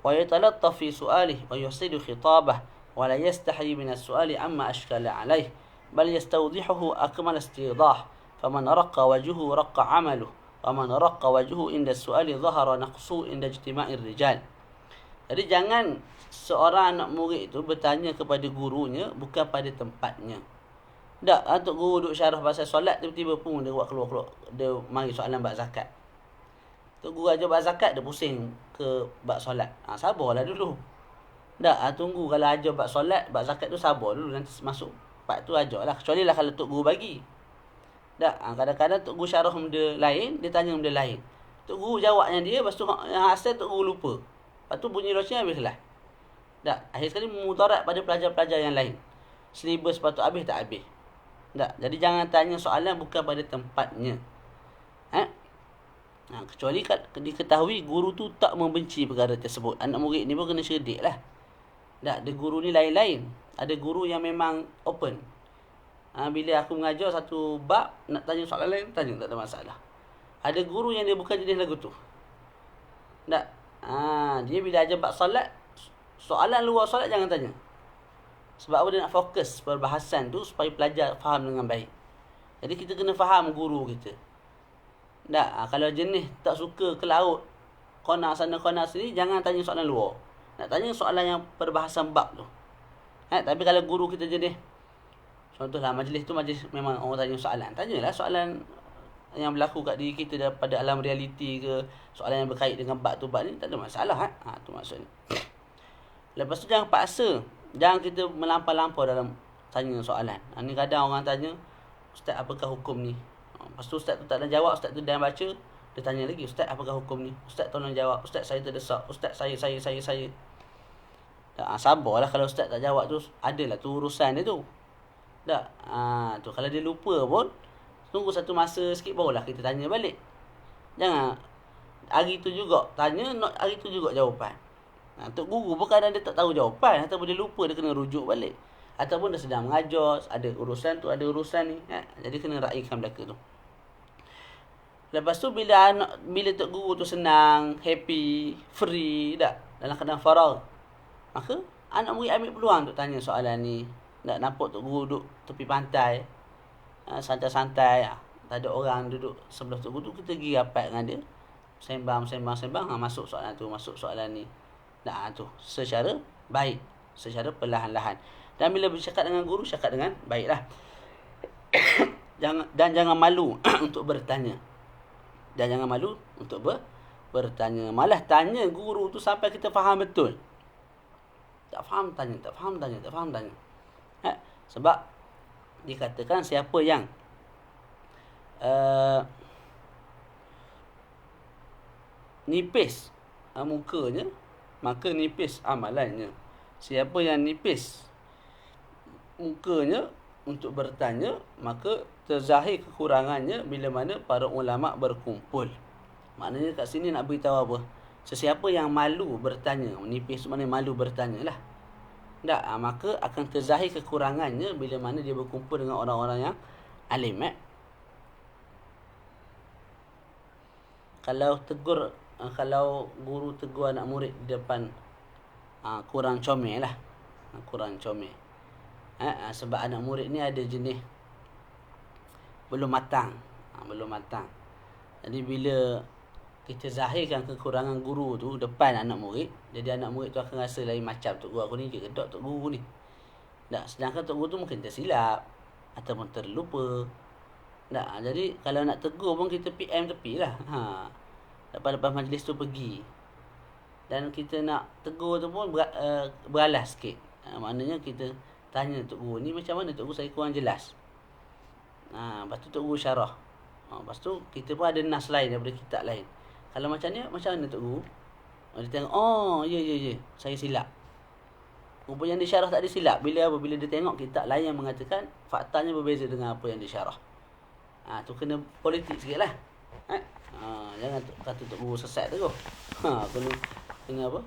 S1: wa yatalattaf fi su'alihi wa yuhsidu khitabah wa la yastahi min as-su'ali amma ashkala alayhi bal yastawdihuhu akmal istidah faman raqqa wajhuhu raqqa 'amaluhu wa man raqqa wajhuhu inda as-su'ali dhahara naqsu inda ijtima'ir rijal. Jadi jangan seorang anak murid itu bertanya kepada gurunya bukan pada tempatnya. Tok guru duduk syarah pasal solat, tiba-tiba pun dia buat keluar-keluar, dia mari soalan bab zakat. Tok guru ajar bab zakat, dia pusing ke bab solat. Sabarlah dulu. Tunggu kalau ajar bab solat, bab zakat tu sabar dulu, nanti masuk part tu ajarlah. Kecuali lah kalau tok guru bagi. Kadang-kadang tok guru syarah benda lain, dia tanya benda lain. Tok guru jawabnya dia, lepas tu yang asal tok guru lupa. Lepas tu bunyi loceng habis kelas. Akhir sekali memudarat pada pelajar-pelajar yang lain. Silibus sepatut habis tak habis. Jadi jangan tanya soalan bukan pada tempatnya. Kecuali diketahui guru tu tak membenci perkara tersebut. Anak murid ni pun kena cerdik lah. Ada guru ni lain-lain. Ada guru yang memang open. Bila aku mengajar satu bab, nak tanya soalan lain, tanya, tak ada masalah. Ada guru yang dia bukan jenis lagu tu. Dia bila ajar bab solat, soalan luar solat jangan tanya. Sebab apa? Dia nak fokus perbahasan tu supaya pelajar faham dengan baik. Jadi kita kena faham guru kita. Kalau jenis tak suka ke laut, kona sana kona sini, jangan tanya soalan luar. Nak tanya soalan yang perbahasan bab tu. Tapi kalau guru kita jenis, contohlah majlis tu, majlis memang orang tanya soalan, tanyalah soalan yang berlaku kat diri kita daripada alam realiti ke, soalan yang berkait dengan bab tu, bab ni, tak ada masalah. Tu maksudnya. Lepas tu jangan paksa. Jangan kita melampau-lampau dalam tanya soalan. Ni kadang orang tanya, Ustaz, apakah hukum ni? Lepas tu Ustaz tu tak ada jawab, Ustaz tu dah baca, dia tanya lagi, Ustaz, apakah hukum ni? Ustaz tolong jawab. Ustaz, saya terdesak. Ustaz, saya. Sabarlah kalau Ustaz tak jawab tu, adalah tu urusan dia tu. Tu kalau dia lupa pun, tunggu satu masa sikit barulah kita tanya balik. Jangan hari tu juga tanya, hari tu juga jawapan. Tok guru pun kadang dia tak tahu jawapan, ataupun dia lupa, dia kena rujuk balik. Ataupun dia sedang mengajar, ada urusan tu, ada urusan ni. Jadi kena raikan belaka tu. Lepas tu bila tok guru tu senang, happy, free dalam keadaan faragh, maka anak murid ambil peluang untuk tanya soalan ni. Nampak tok guru duduk tepi pantai, santai-santai, tak ada orang duduk sebelah tok guru tu, kita pergi rapat dengan dia, sembang, masuk soalan tu, masuk soalan ni. Tu secara baik, secara perlahan-lahan. Dan bila bercakap dengan guru, cakap dengan baiklah. Jangan malu untuk bertanya. Bertanya. Malah tanya guru tu sampai kita faham betul. Tak faham tanya. Sebab dikatakan siapa yang nipis mukanya, maka nipis amalannya. Siapa yang nipis mukanya untuk bertanya, maka terzahir kekurangannya bila mana para ulama berkumpul. Maknanya kat sini nak beritahu apa? Sesiapa yang malu bertanya, nipis maknanya malu bertanya lah. Maka akan terzahir kekurangannya bila mana dia berkumpul dengan orang-orang yang alim. Kalau guru tegur anak murid di depan, kurang comel lah. Sebab anak murid ni ada jenis belum matang. Jadi bila kita zahirkan kekurangan guru tu depan anak murid, jadi anak murid tu akan rasa lain macam, tok guru aku ni je kedok tok guru ni. Tak, sedangkan tok guru tu mungkin tersilap ataupun terlupa. Tak, jadi kalau nak tegur pun kita PM tepi lah. Lepas majlis tu pergi. Dan kita nak tegur tu pun beralas sikit. Maknanya kita tanya tok guru ni macam mana tok guru, saya kurang jelas. Lepas tu tok guru syarah. Lepas tu kita pun ada nas lain daripada kitab lain. Kalau macam ni, macam mana tok guru? Dia tengok, ya, saya silap. Rupanya yang disyarah tak ada silap. Bila dia tengok kitab lain yang mengatakan faktanya berbeza dengan apa yang disyarah. Tu kena politik sikit lah. Jangan kata tok guru sesat tu. Kena apa?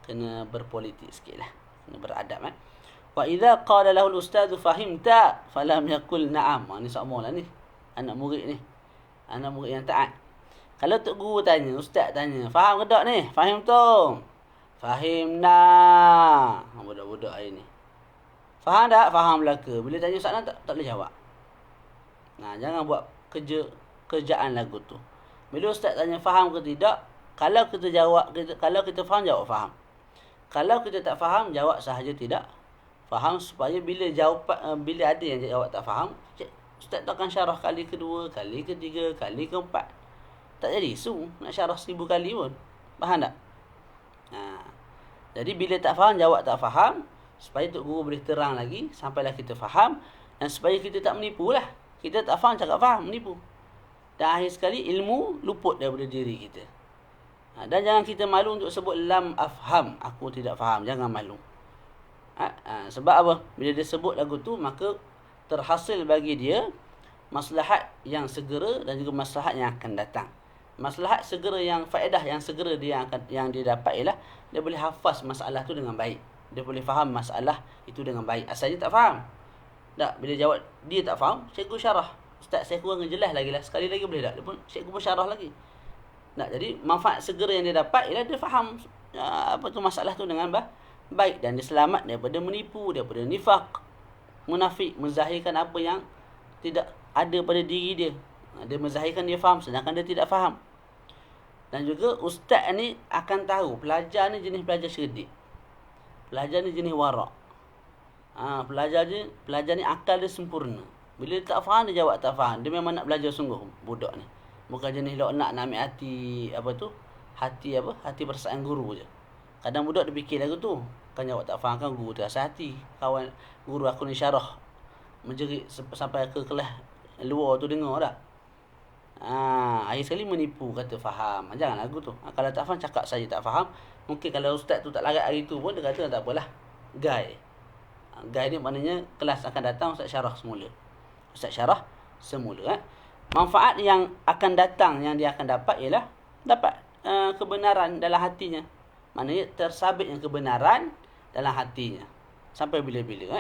S1: Kena berpolitik sikit lah. Kena beradab. Wa idza qala lahu al-ustadz fahimta falam yaqul na'am. Ni sama lah ni. Anak murid ni. Anak murid yang taat. Kalau tok guru tanya, ustaz tanya, faham ke tak ni? Fahim tu. Fahimna. Budak-budak hari ni. Faham tak? Faham belaka. Bila tanya soalan tak boleh jawab. Jangan buat kerjaan lagu tu. Bila ustaz tanya faham ke tidak, kalau kita jawab, kalau kita faham, jawab faham. Kalau kita tak faham, jawab sahaja tidak faham, supaya bila ada yang jawab tak faham, ustaz tu akan syarah kali kedua, kali ketiga, kali keempat. Tak jadi isu nak syarah 1000 kali pun. Faham tak? Jadi bila tak faham, jawab tak faham, supaya tok guru boleh terang lagi sampailah kita faham, dan supaya kita tak menipu lah. Kita tak faham cakap faham, menipu. Dan akhir sekali ilmu luput daripada diri kita. Dan jangan kita malu untuk sebut lam afham, aku tidak faham. Jangan malu. Sebab apa? Bila dia sebut lagu tu, maka terhasil bagi dia maslahat yang segera dan juga maslahat yang akan datang. Maslahat segera, yang faedah yang segera yang dia dapat ialah dia boleh hafaz masalah tu dengan baik. Dia boleh faham masalah itu dengan baik. Asalnya tak faham. Tak, bila jawab dia tak faham, cikgu syarah. Ustaz, saya kurang jelas lagi lah. Sekali lagi boleh tak? Dia pun cikgu pun syarah lagi. Tak, jadi manfaat segera yang dia dapat ialah dia faham masalah tu dengan baik, dan dia selamat daripada menipu, daripada nifaq, munafik, menzahirkan apa yang tidak ada pada diri dia. Dia menzahirkan dia faham sedangkan dia tidak faham. Dan juga ustaz ni akan tahu pelajar ni jenis pelajar cerdik, pelajar ni jenis warak. Pelajar ni akal dia sempurna. Bila dia tak faham, dia jawab tak faham. Dia memang nak belajar sungguh budak ni. Bukan jenis nak ambil hati hati perasaan guru je. Kadang budak dia fikir lagu tu, kan jawab tak faham, kan guru terasa hati. Kawan guru aku ni syarah menjerit sampai ke kelas luar tu dengar tak? Akhir sekali menipu, kata faham. Jangan lagu tu. Kalau tak faham, cakap saja tak faham. Mungkin kalau ustaz tu tak larat hari tu pun, dia kata tak apalah, gai ni maknanya kelas akan datang ustaz syarah semula. Ustaz syarah semula. Manfaat yang akan datang, yang dia akan dapat ialah dapat kebenaran dalam hatinya. Maknanya tersabit yang kebenaran dalam hatinya sampai bila-bila.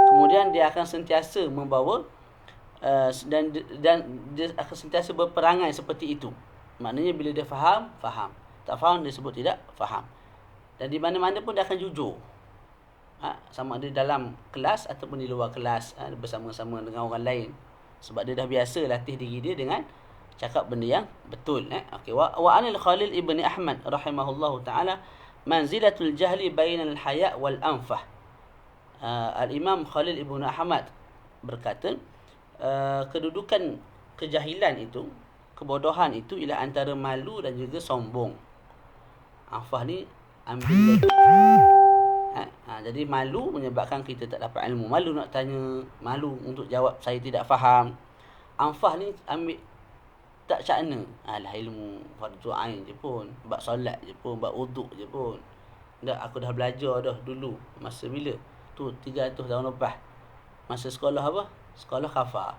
S1: Kemudian dia akan sentiasa membawa dan dia akan sentiasa berperangai seperti itu. Maknanya bila dia faham, tak faham dia sebut tidak faham. Dan di mana-mana pun dia akan jujur. Sama ada dalam kelas ataupun di luar kelas, bersama-sama dengan orang lain. Sebab dia dah biasa latih diri dia dengan cakap benda yang betul. Okey, wa anil Khalil ibni Ahmad rahimahullahu taala manzilatul jahli bainal haya' wal anfah. Al-Imam Khalil ibn Ahmad berkata, kedudukan kejahilan itu, kebodohan itu ialah antara malu dan juga sombong. Anfah ni ambil jadi malu menyebabkan kita tak dapat ilmu. Malu nak tanya, malu untuk jawab saya tidak faham. Anfah ni ambil tak cakna. Ilmu fardu ain je pun, bab solat je pun, bab wuduk je pun. Aku dah belajar dah dulu. Masa bila? Tu 300 tahun lepas. Masa sekolah apa? Sekolah khafa.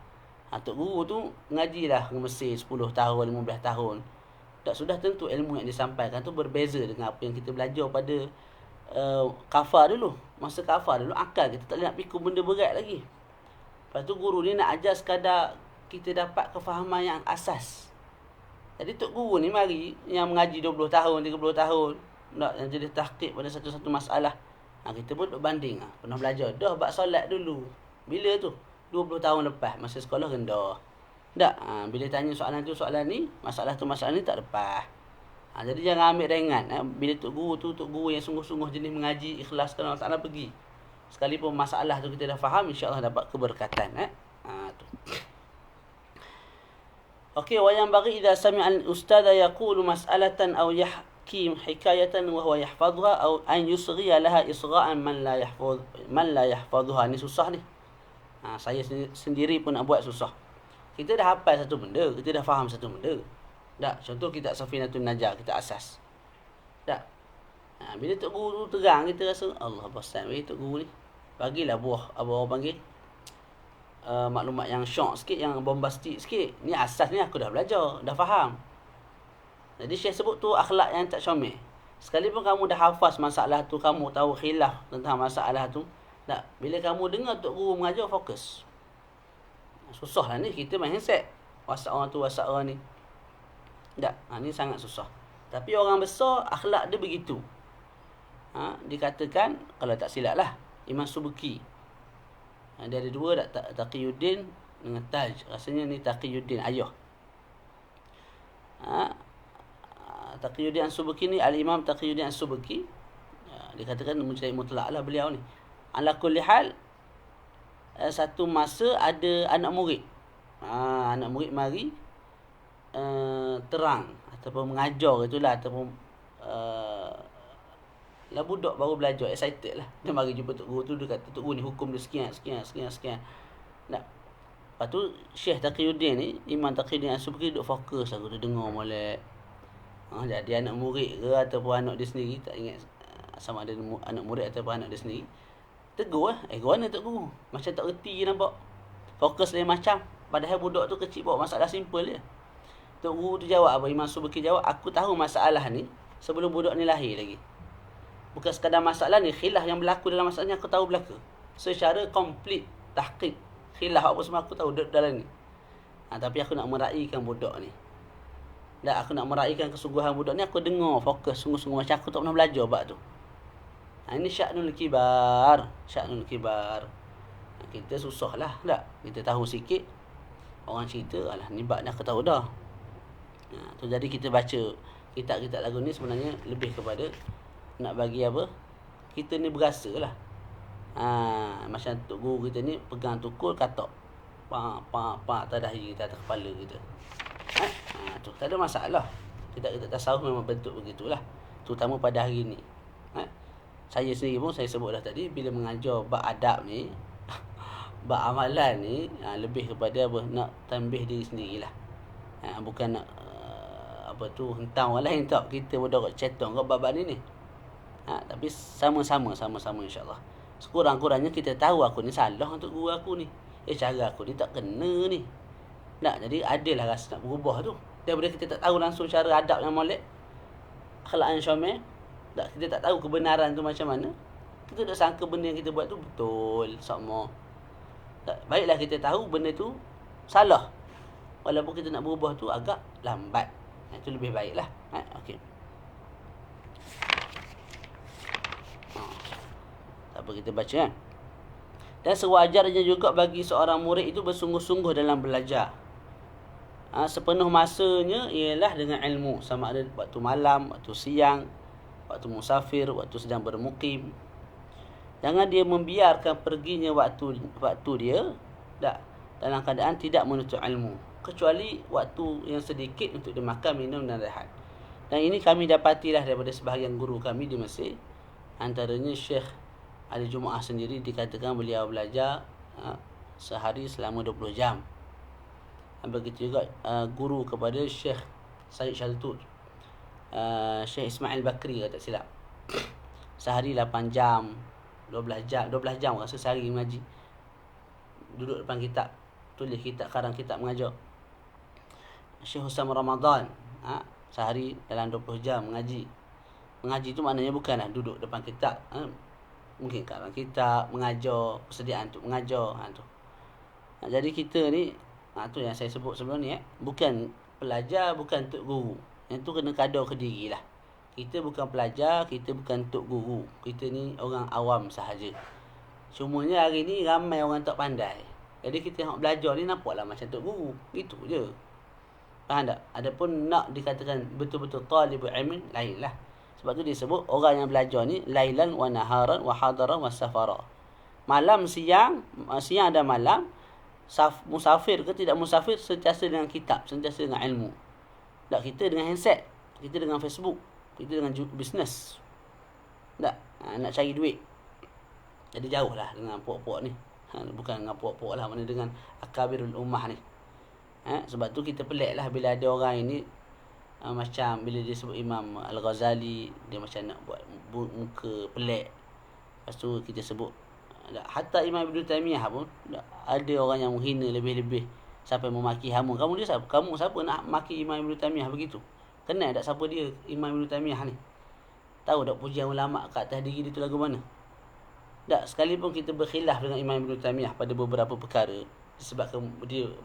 S1: Tok guru tu ngajilah ke Mesir 10 tahun, 15 tahun. Tak, sudah tentu ilmu yang disampaikan tu berbeza dengan apa yang kita belajar pada kafar dulu. Masa kafar dulu, akal kita tak boleh nak pikul benda berat lagi. Lepas tu guru ni nak ajar sekadar kita dapat kefahaman yang asas. Jadi tok guru ni mari yang mengaji 20 tahun, 30 tahun, nak jadi tahqiq pada satu-satu masalah. Kita pun berbanding. Pernah belajar dah bab solat dulu. Bila tu? 20 tahun lepas, masa sekolah rendah. Tak, bila tanya soalan ni, masalah ni tak lepas. Jadi jangan ambil ringan. Bila tok guru yang sungguh-sungguh jenis mengaji, ikhlas kerana Allah Ta'ala pergi. Sekalipun masalah tu kita dah faham, insya-Allah dapat keberkatan. Tu. Okey, wa yang bagi idza sami'a al-ustadz yaqulu mas'alatan aw yahki hikayatan wa huwa yahfazha aw an yusghi laha isgha'an man la yahfazha. Ni susah ni. Saya sendiri pun nak buat susah. Kita dah hafal satu benda, kita dah faham satu benda. Tak, contoh kita Safinatun Najah, kita asas. Tak. Bila tok guru tu terang, kita rasa Allah bosan weh tok guru ni. Bagilah buah apa orang panggil maklumat yang syok sikit, yang bombastik sikit. Ni asas ni aku dah belajar, dah faham. Jadi Syekh sebut tu akhlak yang tak comel. Sekalipun kamu dah hafaz masalah tu, kamu tahu khilaf tentang masalah tu, tak, bila kamu dengar tok guru mengajar, fokus. Susah lah ni, kita main handset. WhatsApp orang tu, WhatsApp orang ni. Tak, ni sangat susah. Tapi orang besar, akhlak dia begitu. Dikatakan, kalau tak silap lah, Imam Subuki. Dia ada dua, Taqiyuddin dengan Taj. Rasanya ni Taqiyuddin, ayah. Taqiyuddin As-Subuki ni, Al-Imam Taqiyuddin As-Subuki. Dikatakan mujtahid mutlak lah beliau ni. Ala kulli hal, satu masa ada anak murid. Anak murid mari terang ataupun mengajar itulah, ataupun lah budak baru belajar, excited lah. Dia mari jumpa tok guru tu, dia kata tok guru ni hukum dia sekian. Nah, lepas tu Syekh Taqiyuddin ni, Imam Taqiyuddin As-Subki duk fokus aku, dia dengar molek. Jadi anak murid ke ataupun anak dia sendiri, tak ingat sama ada anak murid ataupun anak dia sendiri, tegur mana tok guru, macam tak reti nampak. Fokus lain macam, padahal budak tu kecil bawa masalah simple je. Tok guru tu jawab apa? Imam Subki jawab, aku tahu masalah ni sebelum budak ni lahir lagi. Bukan sekadar masalah ni, khilaf yang berlaku dalam masalah ni aku tahu berlaku. Secara komplit, tahqiq, khilaf apa semua aku tahu dalam ni. Tapi aku nak meraihkan budak ni. Dan aku nak meraihkan kesungguhan budak ni, aku dengar fokus sungguh-sungguh macam aku tak pernah belajar bab tu. Ini sya'nul kibar. Kita susah lah, tak? Kita tahu sikit, orang cerita, alah ni bab ni aku tahu dah. Tu jadi kita baca kitab-kitab lagu ni sebenarnya lebih kepada nak bagi apa? Kita ni berasa lah. Macam tok guru kita ni pegang tukul katok. Pak atas dahi kita, atas kepala kita. Tu tak ada masalah. Kita tasawuf memang bentuk begitulah. Terutama pada hari ni. Saya sendiri pun saya sebut dah tadi, bila mengajar bab adab ni, bab amalan ni, lebih kepada apa? Nak tambih diri sendirilah. Bukan nak hentam orang lain tak. Kita budak cetong kat bab ni. Tapi sama-sama insya-Allah. Sekurang-kurangnya kita tahu aku ni salah untuk guru aku ni. Cara aku ni tak kena ni. Jadi adalah rasa nak berubah tu. Daripada kita tak tahu langsung cara adab yang molek, akhlak yang syamil, kita tak tahu kebenaran tu macam mana, kita dah sangka benda yang kita buat tu betul sama. Baiklah kita tahu benda tu salah, walaupun kita nak berubah tu agak lambat. Itu lebih baiklah. Okey. Apa kita baca kan? Dan sewajarnya juga bagi seorang murid itu bersungguh-sungguh dalam belajar. Sepenuh masanya ialah dengan ilmu, sama ada waktu malam, waktu siang, waktu musafir, waktu sedang bermukim. Jangan dia membiarkan perginya waktu dia dalam keadaan tidak menuntut ilmu, kecuali waktu yang sedikit untuk dia makan, minum dan rehat. Dan ini kami dapatilah daripada sebahagian guru kami di Mesir. Antaranya Syekh Ali Jumaah sendiri, dikatakan beliau belajar sehari selama 20 jam. Begitu juga guru kepada Syekh Said Shaltut, Syekh Ismail Bakri kalau tak silap, sehari 8 jam, 12 jam rasa sehari mengaji. Duduk depan kitab, tulis kitab, karang kitab mengajar. Syekh Husam Ramadan, sehari dalam 20 jam mengaji. Mengaji tu maknanya bukanlah duduk depan kitab, mungkin karang kitab, mengajar, persediaan untuk mengajar. Jadi kita ni, tu yang saya sebut sebelum ni, bukan pelajar, bukan tok guru. Yang tu kena kadar ke diri lah. Kita bukan pelajar, kita bukan tok guru. Kita ni orang awam sahaja. Cumanya hari ni ramai orang tak pandai. Jadi kita tengok belajar ni nampaklah macam tok guru. Itu je. Faham tak? Adapun nak dikatakan betul-betul talibul ilmi, lain lah. Sebab tu dia sebut orang yang belajar ni lailan wa naharan wa hadaran wa safara. Malam, siang dan malam, musafir ke tidak musafir, sentiasa dengan kitab, sentiasa dengan ilmu. Tak, kita dengan handset, kita dengan Facebook, kita dengan bisnes. Tak, nak cari duit. Jadi jauh lah dengan puak-puak ni. Bukan dengan puak-puak lah, mana dengan akabirul ummah ni. Sebab tu kita pelik lah bila ada orang ini macam bila dia sebut Imam Al-Ghazali, dia macam nak buat muka pelik. Lepas tu kita sebut hatta Imam Ibn Taymiyah pun ada orang yang menghina lebih-lebih sampai memaki hama. Kamu siapa nak maki Imam Ibn Taymiyah begitu? Kenal tak siapa dia Imam Ibn Taymiyah ni? Tahu tak pujian ulama kat atas diri dia tu lagu mana? Tak, sekalipun kita berkhilaf dengan Imam Ibn Taymiyah pada beberapa perkara disebabkan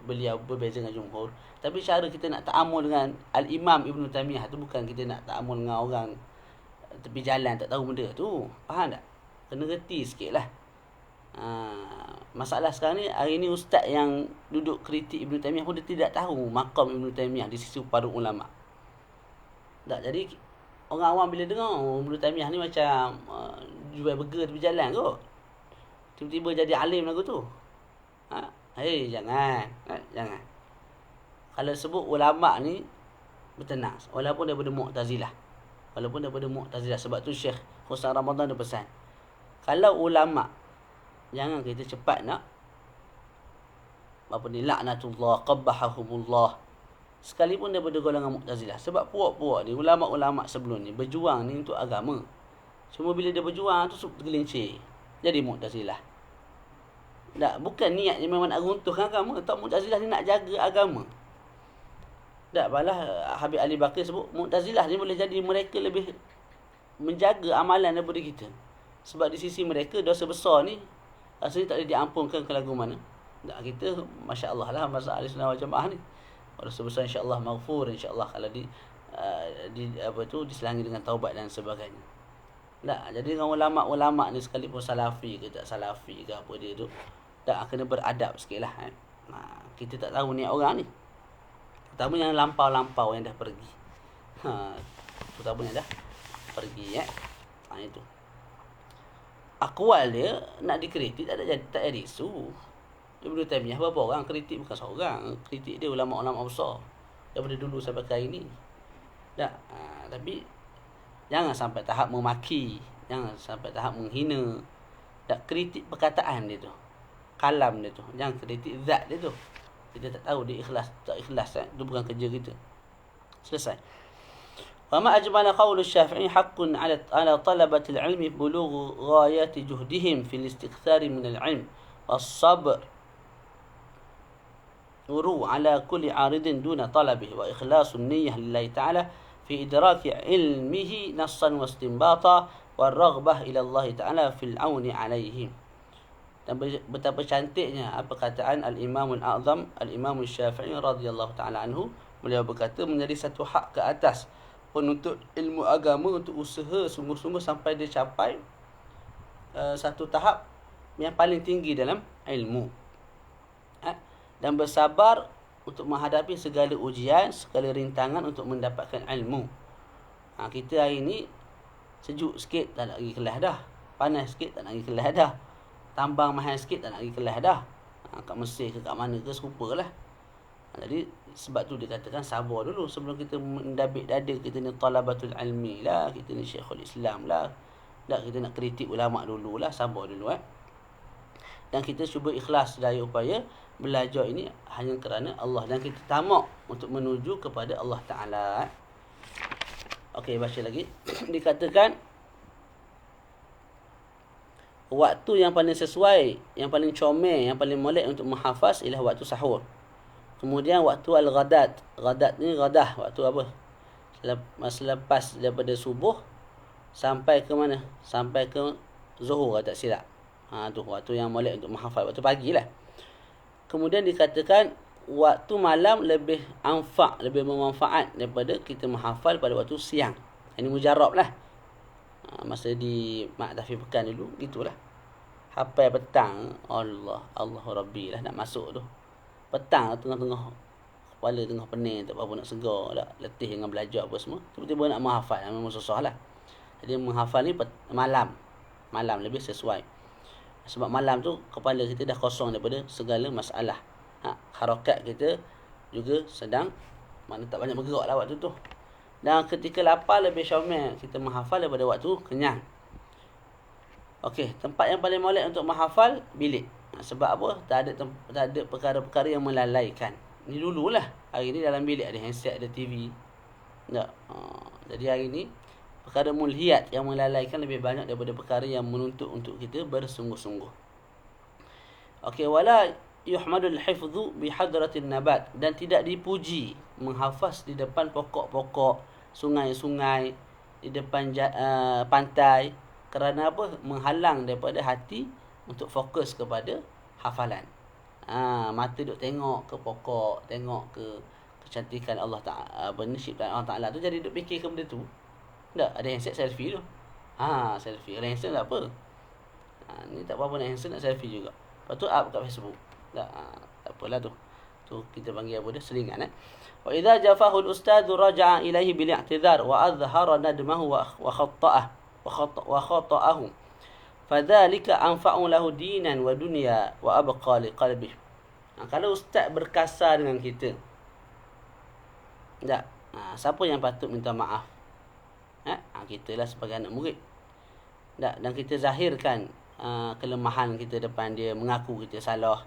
S1: beliau berbeza dengan jumhur, tapi cara kita nak ta'amul dengan Al-Imam Ibn Taymiyah tu bukan kita nak ta'amul dengan orang tepi jalan tak tahu benda tu. Faham tak? Kena reti sikit lah. Masalah sekarang ni, hari ni ustaz yang duduk kritik Ibn Taymiyah pun dia tidak tahu maqam Ibn Taymiyah di sisi para ulama. Tak, jadi orang awam bila dengar Ibn Taymiyah ni macam jual burger tepi jalan kot, tiba-tiba jadi alim lagu tu. Jangan. Kalau sebut ulama ni bertenang, walaupun daripada Mu'tazilah. Sebab tu Syekh Hussain Ramadan dia pesan, kalau ulama, jangan kita cepat nak laknatullah, qabbahahumullah, sekalipun daripada golongan Mu'tazilah. Sebab puak-puak ni, ulama-ulama sebelum ni berjuang ni untuk agama. Cuma bila dia berjuang tu tergelincir jadi Mu'tazilah. Tak, bukan niatnya memang nak runtuhkan agama. Tak, Mu'tazilah ni nak jaga agama. Tak, malah Habib Ali Bakir sebut Mu'tazilah ni boleh jadi mereka lebih menjaga amalan daripada kita. Sebab di sisi mereka dosa besar ni rasanya tak boleh diampunkan ke lagu mana. Tak, kita Masya Allah lah masa ahli sunnah wal jamaah ni, dosa besar insya-Allah maghfur, insya-Allah kalau diselangi dengan taubat dan sebagainya. Tak, jadi dengan ulama-ulama ni sekalipun salafi ke tak salafi ke apa dia tu, tak, kena beradab sikit lah. Kita tak tahu niat orang ni. Terutama yang lampau-lampau yang dah pergi. Terutama yang dah pergi. Itu. Akwal dia nak dikritik tak ada isu. Ibn Taymiyah berapa orang kritik? Bukan seorang. Kritik dia ulama-ulama besar daripada dulu sampai hari ni. Tak, tapi jangan sampai tahap memaki, jangan sampai tahap menghina. Tak, kritik perkataan dia tu, kalam dia tu, jangan kritik zat dia tu. Kita tak tahu dia ikhlas tak ikhlas. Itu bukan kerja kita. Selesai. Wa ma ajmala qawlu Syafi'i haqqun ala talabati al-'ilmi bulughu ghayati juhdihim fil istikthari min al-'ilm was-sabr uru ala kulli 'aridin duna talabihi wa ikhlasun niyyah lillahi ta'ala fi idraki 'ilmihi nassan wa istinbata wa raghbah ila Allah ta'ala fil 'auni 'alaihim. Dan betapa cantiknya perkataan Al-Imam Al-A'zam Al-Imam Syafi'i radhiyallahu ta'ala anhu. Beliau berkata, menjadi satu hak ke atas penuntut ilmu agama untuk usaha sungguh-sungguh sampai dia capai satu tahap yang paling tinggi dalam ilmu, dan bersabar untuk menghadapi segala ujian, segala rintangan untuk mendapatkan ilmu. Kita hari ni sejuk sikit tak nak pergi kelas dah, panas sikit tak nak pergi kelas dah, tambang mahal sikit tak nak pergi kelas dah. Kat Mesir ke kat mana ke serupalah. Jadi sebab tu dikatakan sabar dulu sebelum kita mendabik dada kita ni talabatul ilmi lah, kita ni Syekhul Islam lah. Tak, kita nak kritik ulama dulu lah, sabar dulu. Dan kita cuba ikhlas daya upaya belajar ini hanya kerana Allah, dan kita tamak untuk menuju kepada Allah Ta'ala. Okey, baca lagi. Dikatakan waktu yang paling sesuai, yang paling comel, yang paling molek untuk menghafaz ialah waktu sahur. Kemudian waktu al-ghadat. Ghadat ni ghadah, waktu apa? Selepas daripada subuh sampai ke mana? Sampai ke zuhur, tak silap. Tu waktu yang molek untuk menghafaz, waktu pagilah. Kemudian dikatakan waktu malam lebih anfa', lebih bermanfaat daripada kita menghafal pada waktu siang. Ini mujarab lah. Masa di Mak Tafi Pekan dulu, gitulah. hafal petang, Allahu Rabbi lah nak masuk tu. Petang tengah-tengah kepala tengah pening, tak apa nak segar dah, letih dengan belajar apa semua, tiba-tiba nak menghafal, memang susah lah. Jadi menghafal ni malam lebih sesuai. Sebab malam tu kepala kita dah kosong daripada segala masalah. Harakat kita juga sedang, mana tak banyak bergerak lah waktu tu. Dan ketika lapar lebih syamil kita menghafal daripada waktu kenyang. Okey, tempat yang paling molek untuk menghafal bilik. Sebab apa? Tak ada perkara-perkara yang melalaikan. Ni dululah. Hari ni dalam bilik ada handset, ada TV. Tak. Jadi hari ni perkara mulhiyat yang melalaikan lebih banyak daripada perkara yang menuntut untuk kita bersungguh-sungguh. Okey, wala yuhmadul hifdhu bihadratin nabat, dan tidak dipuji menghafaz di depan pokok-pokok, sungai-sungai, di depan pantai. Kerana apa? Menghalang daripada hati untuk fokus kepada hafalan. Mata duk tengok ke pokok, tengok ke kecantikan Allah Ta'ala, ciptaan Allah Ta'ala tu, jadi duk fikir ke benda tu. Tak, ada handset selfie tu. Selfie. Ada handset tak apa. Ni tak apa-apa nak handset, nak selfie juga. Lepas tu up kat Facebook. Tak apalah tu. Tu kita panggil apa dia? Selingan. Wa idza jafahu al-ustadz raja'a ilaihi bil i'tidhar wa adhhara nadmahu wa khata'ahu. Fadzalika anfa'u lahu dinan wa dunya wa abqa liqalbih. Kalau ustaz berkasar dengan kita, tak, siapa yang patut minta maaf? Kita lah sebagai anak murid. Tak, dan kita zahirkan kelemahan kita depan dia, mengaku kita salah.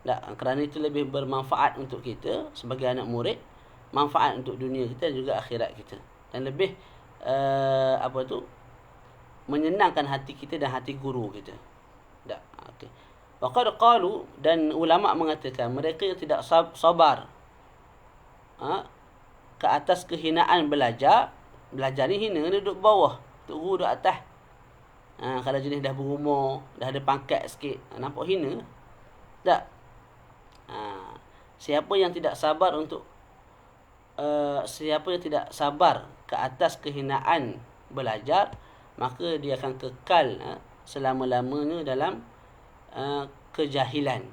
S1: Tak, kerana itu lebih bermanfaat untuk kita sebagai anak murid, manfaat untuk dunia kita dan juga akhirat kita, dan lebih menyenangkan hati kita dan hati guru kita. Tak, okey. Waqad qalu, dan ulama mengatakan mereka yang tidak sabar ke atas kehinaan belajar ni hina, dia duduk bawah, guru duduk atas. Kalau jenis dah berumur, dah ada pangkat sikit, nampak hina. Tak. Siapa yang tidak sabar ke atas kehinaan belajar, maka dia akan kekal selama-lamanya dalam kejahilan.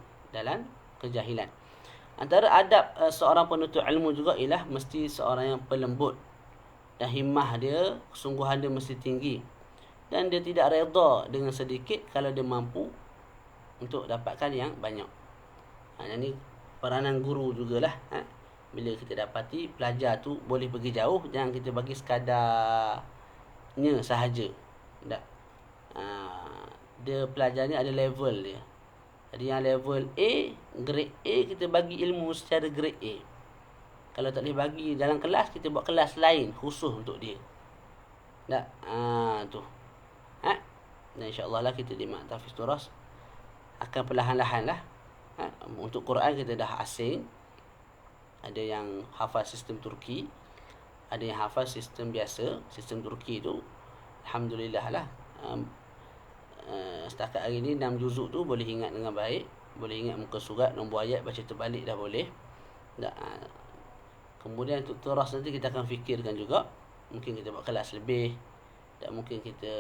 S1: Antara adab seorang penuntut ilmu juga ialah mesti seorang yang pelembut, dan himmah dia, kesungguhan dia mesti tinggi, dan dia tidak redha dengan sedikit kalau dia mampu untuk dapatkan yang banyak. Jadi peranan guru jugalah. Bila kita dapati pelajar tu boleh pergi jauh, jangan kita bagi sekadarnya sahaja. Tak. Dia pelajar ni ada level dia. Jadi yang level A, grade A, kita bagi ilmu secara grade A. Kalau tak boleh bagi dalam kelas, kita buat kelas lain khusus untuk dia. Tak. Tu. Dan insya-Allah lah kita di Tahfiz Turas akan perlahan-lahan lah. Untuk Quran kita dah asing. Ada yang hafal sistem Turki, ada yang hafal sistem biasa. Sistem Turki tu alhamdulillah lah, setakat hari ni 6 juzuk tu boleh ingat dengan baik, boleh ingat muka surat, nombor ayat, baca terbalik dah boleh. Kemudian untuk turas nanti kita akan fikirkan juga, mungkin kita buat kelas lebih, dan mungkin kita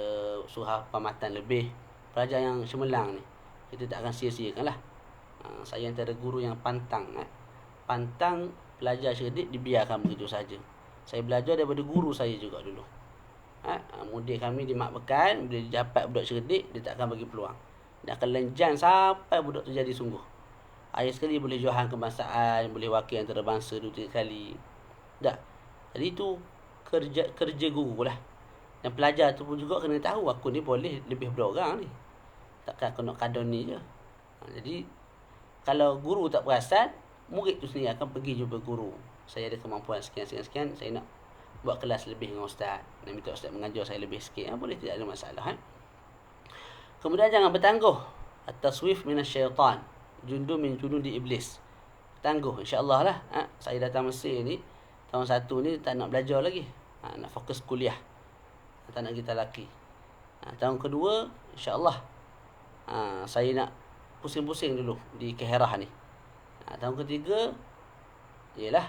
S1: suruh pamatan lebih. Pelajar yang cemerlang ni kita tak akan sia-siakan lah. Saya antara guru yang pantang pelajar cerdik dibiarkan begitu saja. Saya belajar daripada guru saya juga dulu. Mudir kami di Mak Bekan, bila dia dapat budak cerdik, dia tak akan bagi peluang. Dia akan lenjan sampai budak tu jadi sungguh. Ayat sekali boleh johan kebangsaan, boleh wakil antarabangsa 2-3 kali. Tak. Jadi itu kerja guru lah. Dan pelajar tu pun juga kena tahu, aku ni boleh lebih daripada orang ni. Takkan aku nak kadon ni je. Jadi kalau guru tak perasan, murid tu sendiri akan pergi jumpa guru. Saya ada kemampuan sekian, saya nak buat kelas lebih dengan ustaz, nak minta ustaz mengajar saya lebih sikit. Boleh, tidak ada masalah. Kemudian jangan bertangguh. At-taswif minasyaitan, jundu min junudi iblis. Tangguh, insya-Allah lah. Saya datang Mesir ni tahun 1 ni tak nak belajar lagi. Nak fokus kuliah. Tak nak kita laki. Tahun kedua insya-Allah saya nak pusing-pusing dulu di Keherah ni. Tahun ketiga ialah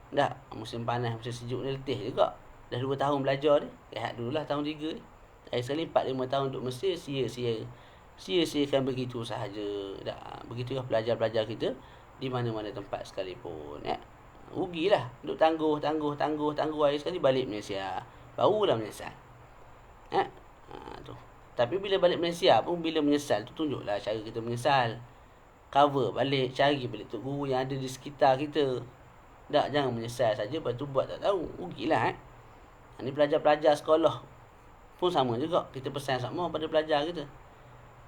S1: dah musim panas, musim sejuk ni letih juga. Dah 2 tahun belajar ni. Rehat dululah tahun 3 ni. Saya sekali 4-5 tahun duduk Mesir, sia-sia sia-siakan begitu sahaja. Begitulah pelajar-pelajar kita di mana-mana tempat sekalipun. Rugilah. Duk tangguh hari sekali balik Malaysia. Barulah menyesal. Tu. Tapi bila balik Malaysia pun, bila menyesal tu tunjuklah cara kita menyesal. Cover balik, cari balik tok guru yang ada di sekitar kita. Jangan menyesal saja lepas tu buat tak tahu. Rugilah. Ni pelajar-pelajar sekolah pun sama juga. Kita pesan sama pada pelajar kita.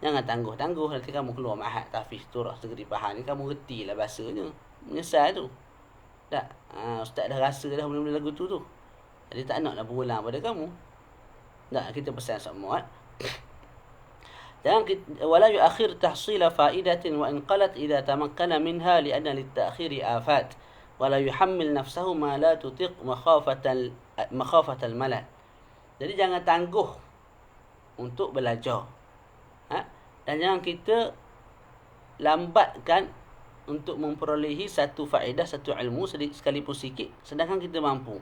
S1: Jangan tangguh-tangguh. Nanti kamu keluar ma'had tahfiz surah Segeri Pahang ni, kamu reti lah bahasanya. Menyesal tu. Ustaz dah rasa dah benda-benda lagu tu. Jadi tak naklah berulang pada kamu. Kita pesan sama. Jangan wala yuakhir tahsila fa'idatin wa in qalat idza tamakkana minha li'anna lit-ta'khiri afat wala yuhammil nafsahu ma la tutiq makhafatal malal. Jadi jangan tangguh untuk belajar. Dan jangan kita lambatkan untuk memperolehi satu faedah, satu ilmu sekalipun sikit, sedangkan kita mampu.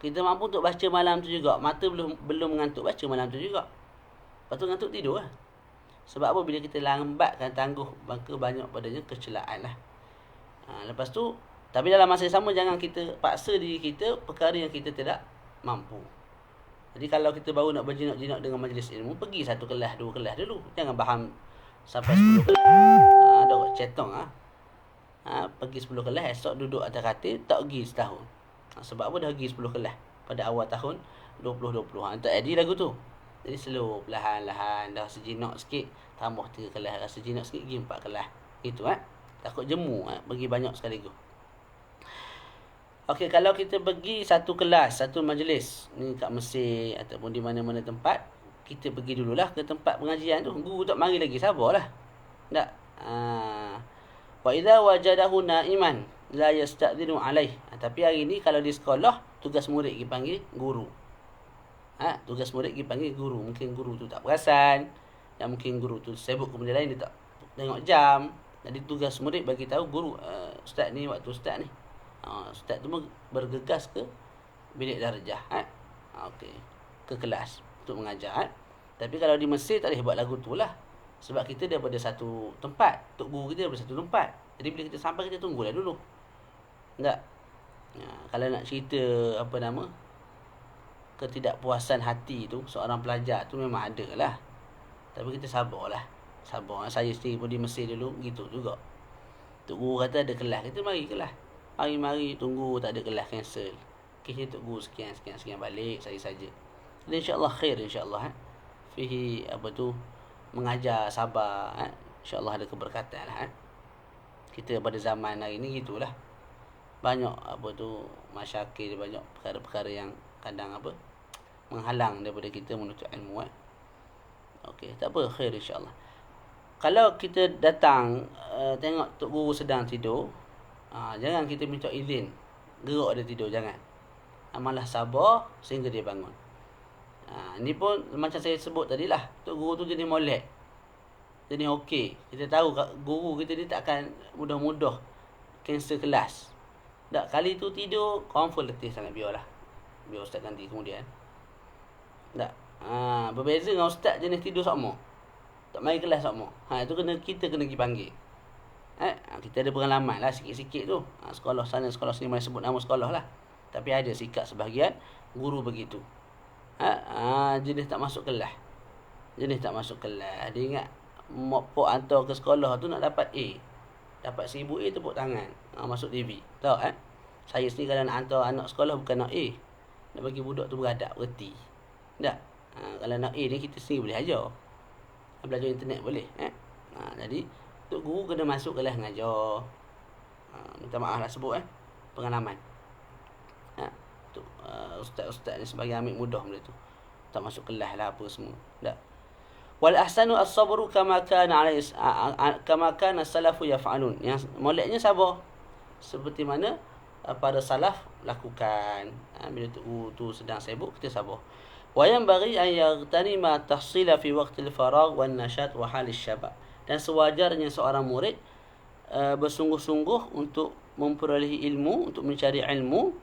S1: Kita mampu untuk baca malam tu juga. Mata belum mengantuk, baca malam tu juga. Lepas tu ngantuk tidur lah. Sebab apa? Bila kita lambatkan tangguh, maka banyak padanya kecelaan lah. Lepas tu, tapi dalam masa yang sama, jangan kita paksa diri kita perkara yang kita tidak mampu. Jadi kalau kita baru nak berjinak-jinak dengan majlis ilmu, pergi 1 kelas, 2 kelas dulu. Jangan faham sampai 10 kelas. Ada orang cetong. Pergi 10 kelas, esok duduk atas katil, tak pergi setahun. Sebab apa? Dah pergi 10 kelas pada awal tahun 2020. Tak jadi lagu tu. Jadi slow, perlahan-lahan, dah sejinak sikit, tambah 3 kelas, dah sejinak sikit, pergi 4 kelas. Itu takut jemu, pergi banyak sekaligus. Okey, kalau kita pergi 1 kelas, 1 majlis, ni kat Mesir ataupun di mana-mana tempat, kita pergi dululah ke tempat pengajian tu. Guru tak mari lagi, sabarlah. Tak. Wa idza wajadahu na'iman la yasta'dinu alaih. Tapi hari ni kalau di sekolah, tugas murid pergi panggil guru. Tugas murid pergi panggil guru. Mungkin guru tu tak perasan, dan mungkin guru tu sibuk ke benda lain, dia tak tengok jam. Jadi tugas murid bagi tahu guru, ustaz ni waktu ustaz ni. Ustaz tu bergegas ke bilik darjah. Okey, ke kelas untuk mengajar. Tapi kalau di Mesir tak boleh buat lagu tu lah. Sebab kita daripada satu tempat, tok guru kita daripada satu tempat. Jadi bila kita sampai, kita tunggulah dulu. Tak? Kalau nak cerita ketidakpuasan hati tu seorang pelajar tu memang ada lah. Tapi kita sabarlah. Sabar. Saya sendiri pun di Mesir dulu gitu juga. Tok guru kata ada kelas, kita mari kelas. Mari tunggu, tak ada kelas, cancel. Kisah tok guru sekian balik, saya saja. Dan insya-Allah khair, insya-Allah. Fihi mengajar sabar. InsyaAllah ada keberkatan lah. Kita pada zaman hari ni gitulah. Banyak masyakil, banyak perkara-perkara yang kadang menghalang daripada kita menuntut ilmu. Okey, tak apa, khair insya-Allah. Kalau kita datang tengok tok guru sedang tidur, jangan kita minta izin gerak dia tidur, jangan. Malah sabar sehingga dia bangun. Ni pun macam saya sebut tadilah, tok guru tu jenis molek, jenis okey. Kita tahu guru kita ni takkan mudah-mudah cancel kelas. Tak, kali tu tidur confirm letih sangat, biar ustaz ganti kemudian. Tak. Berbeza dengan ustaz jenis tidur sama, tak main kelas sama. Itu kita kena pergi panggil. Kita ada pengalaman lah sikit-sikit tu. Sekolah sana, sekolah sini, mana sebut nama sekolah lah. Tapi ada sikap sebahagian guru begitu. Jenis tak masuk kelas. Dia ingat pok hantar ke sekolah tu nak dapat A. Dapat 1000 A, tepuk tangan. Masuk TV. Tahu saya sendiri kalau nak hantar anak sekolah bukan nak A. Nak bagi budak tu beradab, reti. Tak? Kalau nak A ni kita sendiri boleh ajar. Belajar internet boleh. Jadi tok guru kena masuk kelas mengajar. Minta maaf lah sebut pengalaman. Ustaz ni sebagai ambil mudah benda tu. Tak masuk kelas lah apa semua. Tak. Wal ahsanu as-sabru kama kana salafu yaf'alun. Yang moleknya sabar seperti mana para salaf lakukan. Bila tu sedang sibuk, kita sabar. Wa yanbaghi an yaghtanima tahsila fi waqtil faragh wan nashat wa halis syabab. Dan sewajarnya seorang murid bersungguh-sungguh untuk memperolehi ilmu, untuk mencari ilmu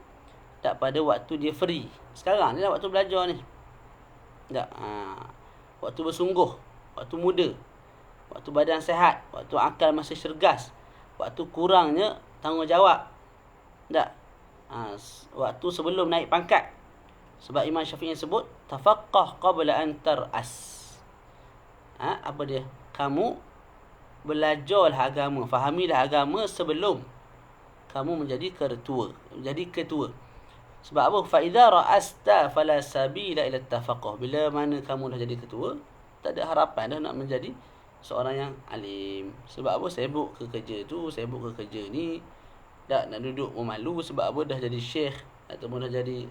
S1: tak pada waktu dia free. Sekarang ni lah waktu belajar ni. Tak. Waktu bersungguh, waktu muda. waktu badan sehat, waktu akal masih cergas, waktu kurangnya tanggungjawab. Tak? Waktu sebelum naik pangkat. Sebab Imam Syafi'i sebut tafaqqah qabla an tar'as. Apa dia? Kamu belajarlah agama, fahamilah agama sebelum kamu menjadi ketua. Sebab apa? Fa idza ra'asta fala sabila ila tafaqqah. Bila mana kamu dah jadi ketua, tak ada harapan dah nak menjadi seorang yang alim. Sebab apa? Sibuk ke kerja tu, sibuk ke kerja ni. Tak nak duduk memalu sebab apa? Dah jadi syekh ataupun dah jadi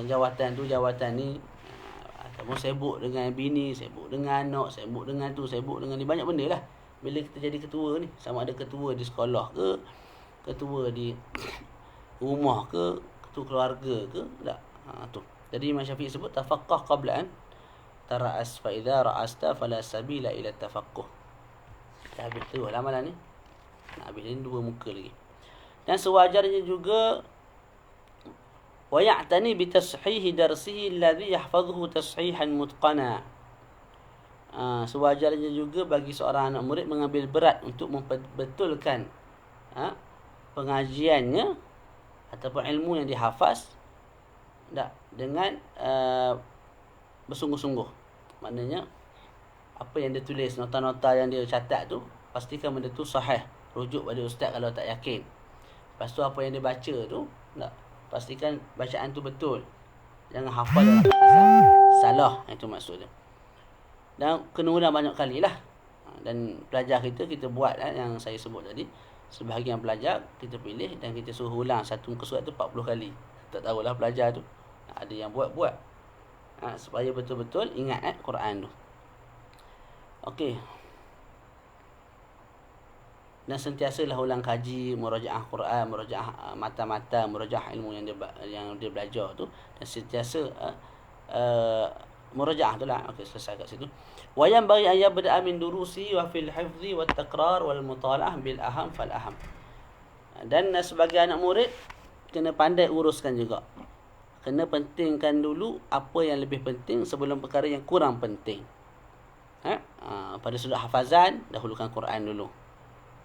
S1: jawatan tu, jawatan ni. Ataupun sibuk dengan bini, sibuk dengan anak, sibuk dengan tu, sibuk dengan ni. Banyak benda lah. Bila kita jadi ketua ni, sama ada ketua di sekolah ke, ketua di rumah ke, ketua keluarga ke, tak. Tu. Jadi Imam Syafi'i sebut tafaqqah qabla an tara'as, fa idza ra'asta fala sabila ila tafaqquh. Dah habis tu amalan ni. Nak habis ni 2 muka lagi. Dan sewajarnya juga wa ya'tani bi tashihi darsihi alladhi yahfazuhu tashihan mutqana. Sewajarnya juga bagi seorang anak murid mengambil berat untuk membetulkan pengajiannya ataupun ilmu yang dihafaz dengan bersungguh-sungguh. Maknanya apa yang dia tulis, nota-nota yang dia catat tu, pastikan benda tu sahih, rujuk pada ustaz kalau tak yakin. Lepas tu apa yang dia baca tu, pastikan bacaan tu betul. Jangan hafal dalam salah, itu maksud dia. Dan kena ulang banyak kali lah. Dan pelajar kita buat yang saya sebut tadi. Sebahagian pelajar kita pilih dan kita suruh ulang satu muka surat tu 40 kali. Tak tahulah pelajar tu. Ada yang buat supaya betul-betul ingat Quran tu. Okey. Dan sentiasalah ulang kaji, murajaah Quran, murajaah mata-mata, murajaah ilmu yang dia belajar tu, dan sentiasa murajaah tu lah. Okey, selesai kat situ. Wa yanbaghi an yabda'a min durusi wa fil hifzi wat taqrar wal mutalaah bil aham fal aham. Dan sebagai anak murid kena pandai uruskan juga. Kena pentingkan dulu apa yang lebih penting sebelum perkara yang kurang penting. Pada sudut hafazan, dahulukan Quran dulu.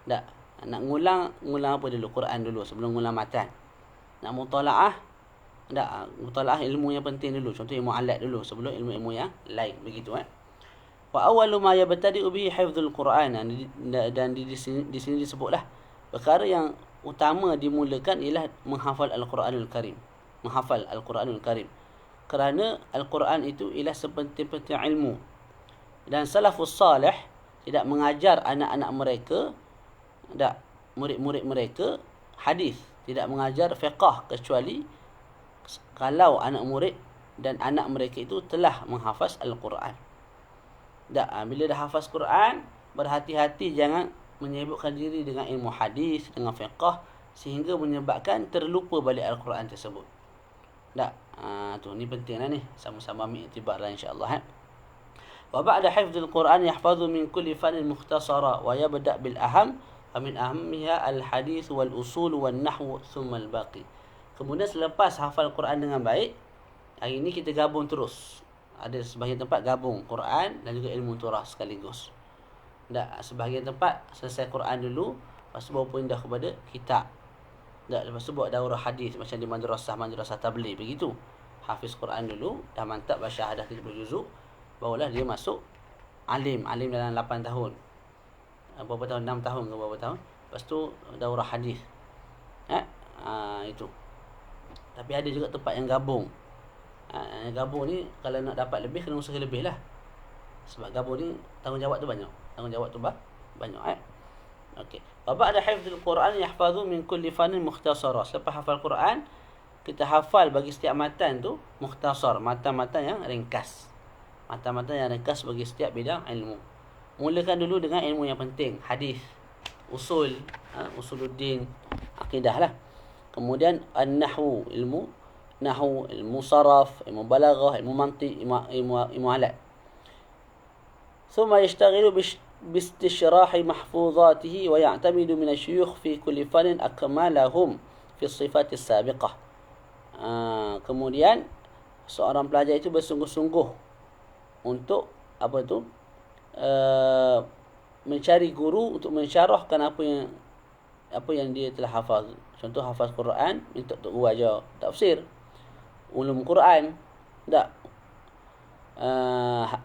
S1: Tak. Nak ngulang apa dulu? Quran dulu sebelum ngulang matan. Nak mutalaah, mutalaah ilmu yang penting dulu. Contoh ilmu alat dulu sebelum ilmu-ilmu yang lain. Begitu Wa awwalu ma yabtadi'u bihi hifdzul Quran. Dan di sini disebutlah perkara yang utama dimulakan ialah menghafal Al-Quranul Karim. Menghafal Al-Quranul Karim. Kerana Al-Quran itu ialah sepenting-penting ilmu. Dan salafus salih tidak mengajar anak-anak mereka, murid-murid mereka hadis, tidak mengajar fiqh kecuali kalau anak murid dan anak mereka itu telah menghafaz Al-Quran. Bila dah hafaz Quran, berhati-hati jangan menyibukkan diri dengan ilmu hadis, dengan fiqh, sehingga menyebabkan terlupa balik Al-Quran tersebut. Ni penting lah ni. Sama-sama ambil iktibar lah insyaAllah. Wa ba'da hifdzil Quran yahfazu min kulli fannin mukhtasara wa yabda' bil aham. Min ahammiha al-hadis wal usul wal nahwu thumma al-baqi. Kemudian selepas hafal Quran dengan baik, hari ini kita gabung terus. Ada sebahagian tempat gabung Quran dan juga ilmu turah sekaligus. Sebahagian tempat selesai Quran dulu, lepas tu baru pindah kepada kitab. Lepas tu buat daurah hadis macam di madrasah tabligh begitu. Hafiz Quran dulu, dah mantap baca syahadah 30 juzuk, barulah dia masuk alim dalam 8 tahun. Berapa tahun? 6 tahun ke berapa tahun. Lepas tu daurah hadis. Itu. Tapi ada juga tempat yang gabung. Yang gabung ni kalau nak dapat lebih kena usaha lebih lah. Sebab gabung ni tanggungjawab tu banyak. Banyak. Okey. Wa ba'da hifdzil Quran yahfazu min kulli fannin mukhtasara. Selepas hafal Quran, kita hafal bagi setiap matan tu mukhtasar, matan-matan yang ringkas. Matan-matan yang ringkas bagi setiap bidang ilmu. Mulakan dulu dengan ilmu yang penting, hadis, usul, usuluddin, akidah lah. Kemudian an-nahwu, ilmu nahwu, ilmu saraf, ilmu balaghah, ilmu mantiq, ilmu alat. ثم يشتغل باستشراح محفوظاته ويعتمد من الشيوخ في كل فن أكملهم في الصفات السابقة. Kemudian seorang pelajar itu bersungguh-sungguh untuk mencari guru untuk mensyarahkan apa yang dia telah hafaz. Contoh hafaz Quran, minta tok guru ajar tafsir. Ulum Quran, tak.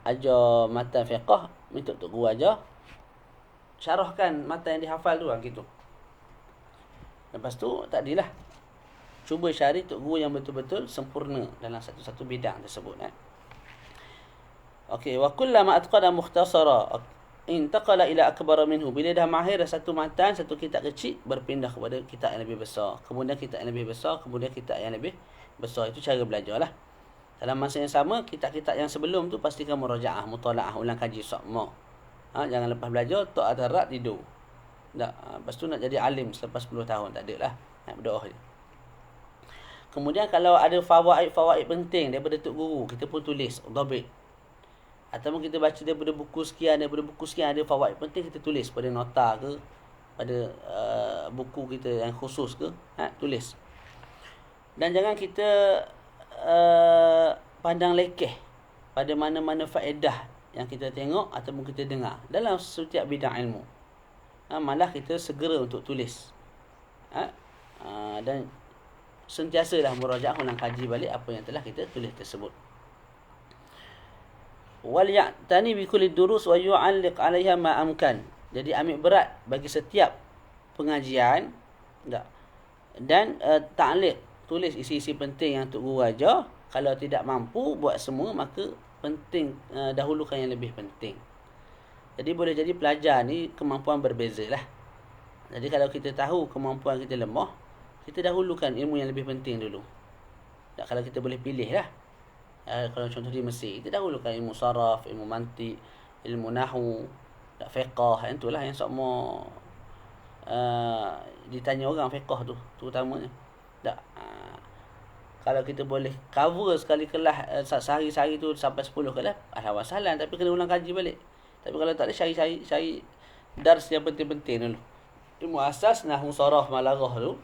S1: Ajar matan fiqh, minta tok guru ajar syarahkan matan yang dihafal tu gitu. Lepas tu takdilah. Cuba cari tok guru yang betul-betul sempurna dalam satu-satu bidang tersebut. Okey, wa kullama atqana mukhtasara intaqala ila akbar minhu. Bila dah mahir satu matan, satu kitab kecil, berpindah kepada kitab yang lebih besar. Kemudian kitab yang lebih besar, kemudian kitab yang lebih besar. Itu cara belajarlah. Dalam masa yang sama, kitab-kitab yang sebelum tu pastikan murajaah, mutalaah, ulang kaji sama. Jangan lepas belajar tok atarat tidur. Tak, lepas tu nak jadi alim selepas 10 tahun tak ada lah. Nak berdoa je. Kemudian kalau ada fawaid penting daripada tok guru, kita pun tulis dhabit. Ataupun kita baca daripada buku sekian ada fawaid penting, kita tulis pada nota ke, pada buku kita yang khusus ke, tulis. Dan jangan kita pandang lekeh pada mana-mana faedah yang kita tengok ataupun kita dengar dalam setiap bidang ilmu. Malah kita segera untuk tulis. Dan sentiasalah murajaah, ulang kaji balik apa yang telah kita tulis tersebut. Wal ya'tani bi kulli durus wa yu'alliq 'alayha ma amkan. Jadi ambil berat bagi setiap pengajian dan ta'liq, tulis isi-isi penting yang tok guru ajar. Kalau tidak mampu buat semua, maka penting dahulukan yang lebih penting. Jadi boleh jadi pelajar ni kemampuan berbezalah. Jadi kalau kita tahu kemampuan kita lemah, kita dahulukan ilmu yang lebih penting dulu. Tak, kalau kita boleh pilih lah. Kalau contoh di Mesir, kita dahulukan ilmu saraf, ilmu mantik, ilmu nahwu, fiqh. Yang itulah yang semua ditanya orang fiqh tu terutamanya. Tak, kalau kita boleh cover sekali kelas sehari-hari tu sampai 10 kelas, alhamdulillah, tapi kena ulang kaji balik. Tapi kalau tak ada, cari dars yang penting-penting dulu. Ilmu asas, nahwu, saraf, balaghah tu.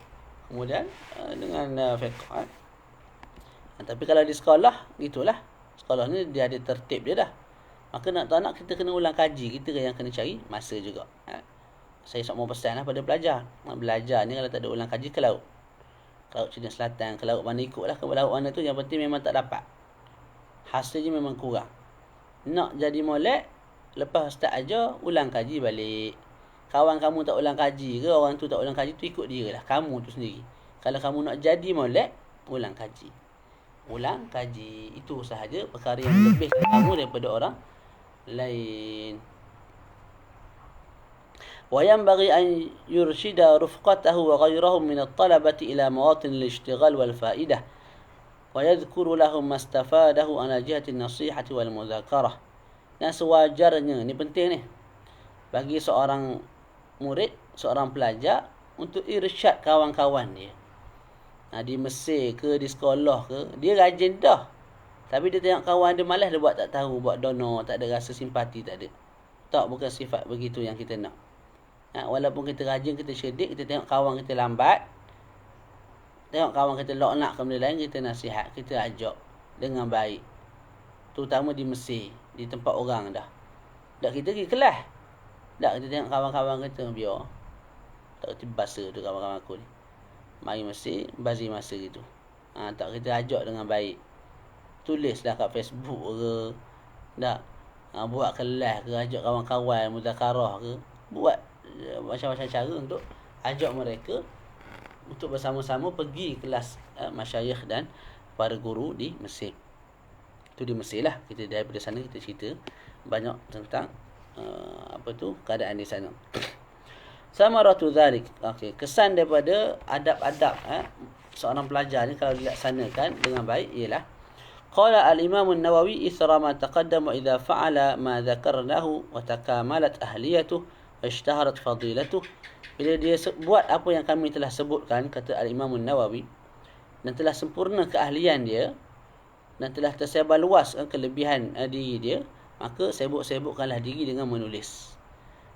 S1: Kemudian dengan fiqh. Tapi kalau di sekolah, gitulah. Sekolah ni dia ada tertib dia dah. Maka nak tak nak kita kena ulang kaji. Kita yang kena cari masa juga. Saya sok mau pesan lah pada pelajar. Belajar ni kalau tak ada ulang kaji, ke laut. Ke laut Cina Selatan, ke laut mana ikut lah. Ke laut mana tu yang penting memang tak dapat. Hasilnya memang kurang. Nak jadi molek, lepas ustaz ajar, ulang kaji balik. Kawan kamu tak ulang kaji ke, orang tu tak ulang kaji, tu ikut dia lah. Kamu tu sendiri. Kalau kamu nak jadi molek, ulang kaji. Ulang kaji. Itu sahaja perkara yang lebih kamu daripada orang lain. Wa yanbaghi an yurshida rufqatahu wa ghayrahum min at-talabati ila mawatin al-ishtighal wal fa'idah wa yadhkuru lahum ma istafadahu ala jihati an-nasihati wal mudzakarah. Dan sewajarnya, ni penting ni, bagi seorang murid, seorang pelajar untuk irsyad kawan-kawan dia. Di Mesir ke, di sekolah ke, dia rajin dah. Tapi dia tengok kawan dia malas, dia buat tak tahu, buat donor, tak ada rasa simpati, tak ada. Tak, bukan sifat begitu yang kita nak. Walaupun kita rajin, kita cerdik, kita tengok kawan kita lambat, tengok kawan kita nak ke benda lain, kita nasihat, kita ajak dengan baik. Terutama di Mesir, di tempat orang dah. Tak, kita pergi kelas. Tak, kita tengok kawan-kawan kita, biar. Tak kerti bahasa tu kawan-kawan aku ni. Mari Mesir, bazir masa gitu. Tak, kita ajak dengan baik. Tulislah kat Facebook ke. Tak, buat kelas ke, ajak kawan-kawan, muzakarah ke. Buat macam-macam cara untuk ajak mereka untuk bersama-sama pergi kelas masyayikh dan para guru di Mesir. Itu di Mesir lah. Kita daripada sana kita cerita banyak tentang keadaan di sana. Samaratu dzalik. Okey, kesan daripada adab-adab seorang pelajar ni kalau dilaksanakan dengan baik ialah qala al-Imam an-Nawawi ithra ma taqaddama idza fa'ala ma dzakarnahu wa takamalat ahliyatuhu wa ishtaharat fadilatuhu. Bila dia buat apa yang kami telah sebutkan, kata al-Imam an-Nawawi, dan telah sempurna keahlian dia dan telah tersebar luas kelebihan diri dia, maka sibuk-sibukkanlah diri dengan menulis.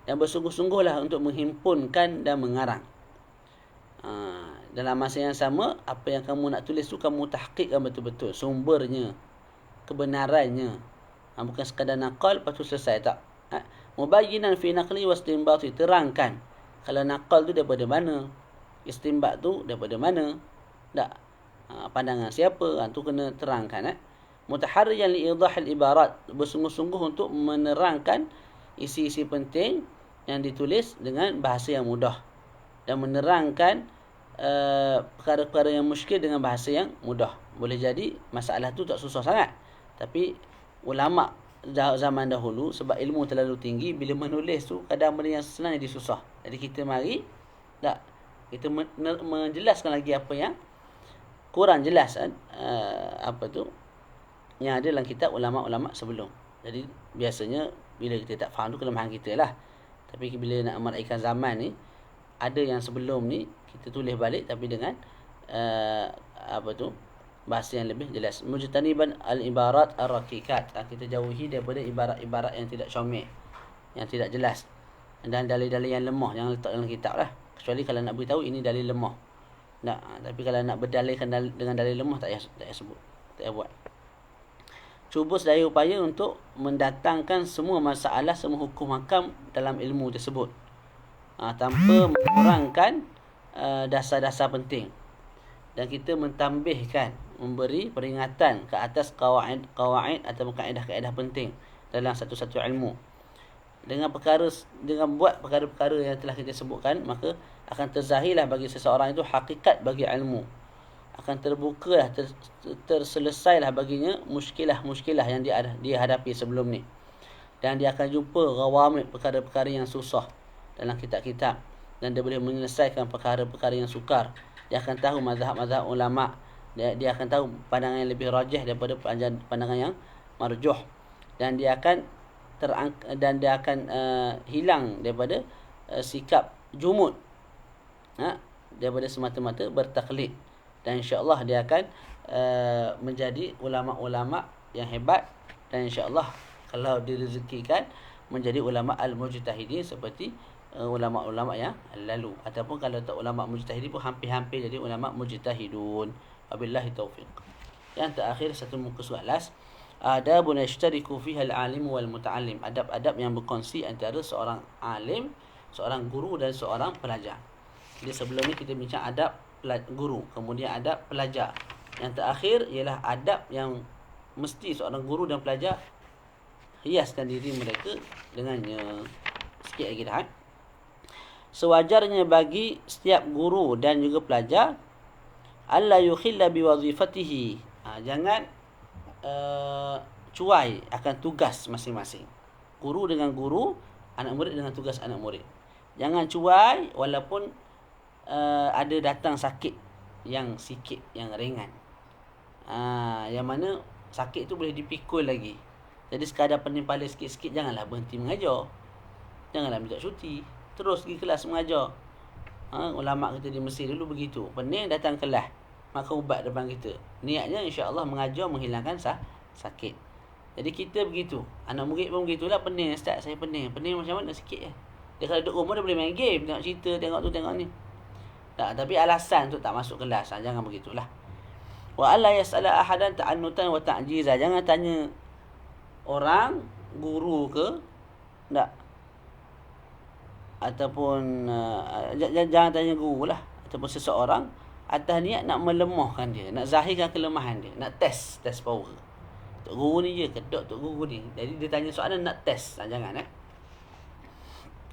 S1: Dan bersungguh-sungguhlah untuk menghimpunkan dan mengarang. Dalam masa yang sama, apa yang kamu nak tulis tu kamu tahqiqkan betul-betul sumbernya, kebenarannya. Bukan sekadar nakal lepas tu selesai, tak. Mubayyinan fi naqli wa istinbati, terangkan kalau naqal tu daripada mana, istinbat tu daripada mana. Tak, pandangan siapa, tu kena terangkan. Mutaharriyan li idahil ibarat, bersungguh-sungguh untuk menerangkan isi-isi penting yang ditulis dengan bahasa yang mudah, dan menerangkan perkara-perkara yang muskil dengan bahasa yang mudah. Boleh jadi masalah tu tak susah sangat, tapi ulama zaman dahulu sebab ilmu terlalu tinggi, bila menulis tu kadang benda yang senang jadi susah. Jadi kita mari tak, kita menjelaskan lagi apa yang kurang jelas apa tu yang ada dalam kitab ulama-ulama sebelum. Jadi biasanya bila kita tak faham tu kelemahan kita lah. Tapi bila nak meraihkan zaman ni, ada yang sebelum ni kita tulis balik tapi dengan apa tu bahasa yang lebih jelas. Mujtaniban al-ibarat ar-raqiqat, kita jauhi daripada ibarat-ibarat yang tidak comel, yang tidak jelas, dan dalil-dalil yang lemah yang letak dalam kitab lah. Kecuali kalau nak beritahu ini dalil lemah. Tapi kalau nak berdalilkan dengan dalil lemah, tak payah sebut, tak payah buat. Cuba sedaya upaya untuk mendatangkan semua masalah, semua hukum hakam dalam ilmu tersebut, tanpa mengurangkan dasar-dasar penting. Dan kita mentambihkan, memberi peringatan ke atas kawaid atau kaedah-kaedah penting dalam satu-satu ilmu. Dengan buat perkara-perkara yang telah kita sebutkan, maka akan terzahirlah bagi seseorang itu hakikat bagi ilmu. Akan terbukalah, terselesailah baginya muskilah-muskilah yang dia hadapi sebelum ni. Dan dia akan jumpa ghawamid, perkara-perkara yang susah dalam kitab-kitab, dan dia boleh menyelesaikan perkara-perkara yang sukar. Dia akan tahu mazhab-mazhab ulama. Dia akan tahu pandangan yang lebih rajih daripada pandangan yang marjuh. Dan dia akan hilang daripada sikap jumud, daripada semata-mata bertaklid. Dan insya-Allah dia akan menjadi ulama-ulama yang hebat, dan insya-Allah kalau direzekikan menjadi ulama al-mujtahidin seperti ulama-ulama yang lalu. Ataupun kalau tak ulama mujtahidin pun hampir-hampir jadi ulama mujtahidun. Wabillahi taufiq. Yang terakhir, satu muka surat last. Adabun yashtariku fiha al-alim wal muta'allim. Adab-adab yang berkongsi antara seorang alim, seorang guru dan seorang pelajar. Jadi sebelum ni kita bincang adab guru, kemudian adab pelajar. Yang terakhir ialah adab yang mesti seorang guru dan pelajar hiaskan diri mereka dengannya. Sikit lagi dah. Sewajarnya bagi setiap guru dan juga pelajar alla yukhilla biwazifatihi, jangan cuai akan tugas masing-masing. Guru dengan guru, anak murid dengan tugas anak murid. Jangan cuai walaupun ada datang sakit yang sikit, yang ringan. Yang mana sakit tu boleh dipikul lagi. Jadi sekadar penimpala sikit-sikit, janganlah berhenti mengajar. Janganlah minta cuti, terus pergi kelas mengajar. Ulama kita di Mesir dulu begitu. Pening datang kelas, maka ubat depan kita. Niatnya insya-Allah mengajar, menghilangkan sakit. Jadi kita begitu. Anak murid pun begitulah, pening ustaz, saya pening. Pening macam mana sikit je. Dia kalau duduk rumah dia boleh main game, tengok cerita, tengok tu, tengok ni. Tak, tapi alasan untuk tak masuk kelas, jangan begitulah. Wa alla yas'ala ahadan ta'annutan wa ta'jiza. Jangan tanya orang, guru ke, tak, ataupun jangan tanya guru lah, ataupun seseorang atas niat nak melemahkan dia, nak zahirkan kelemahan dia, nak test power. Tok guru ni je kedok tok guru ni. Jadi dia tanya soalan nak test, jangan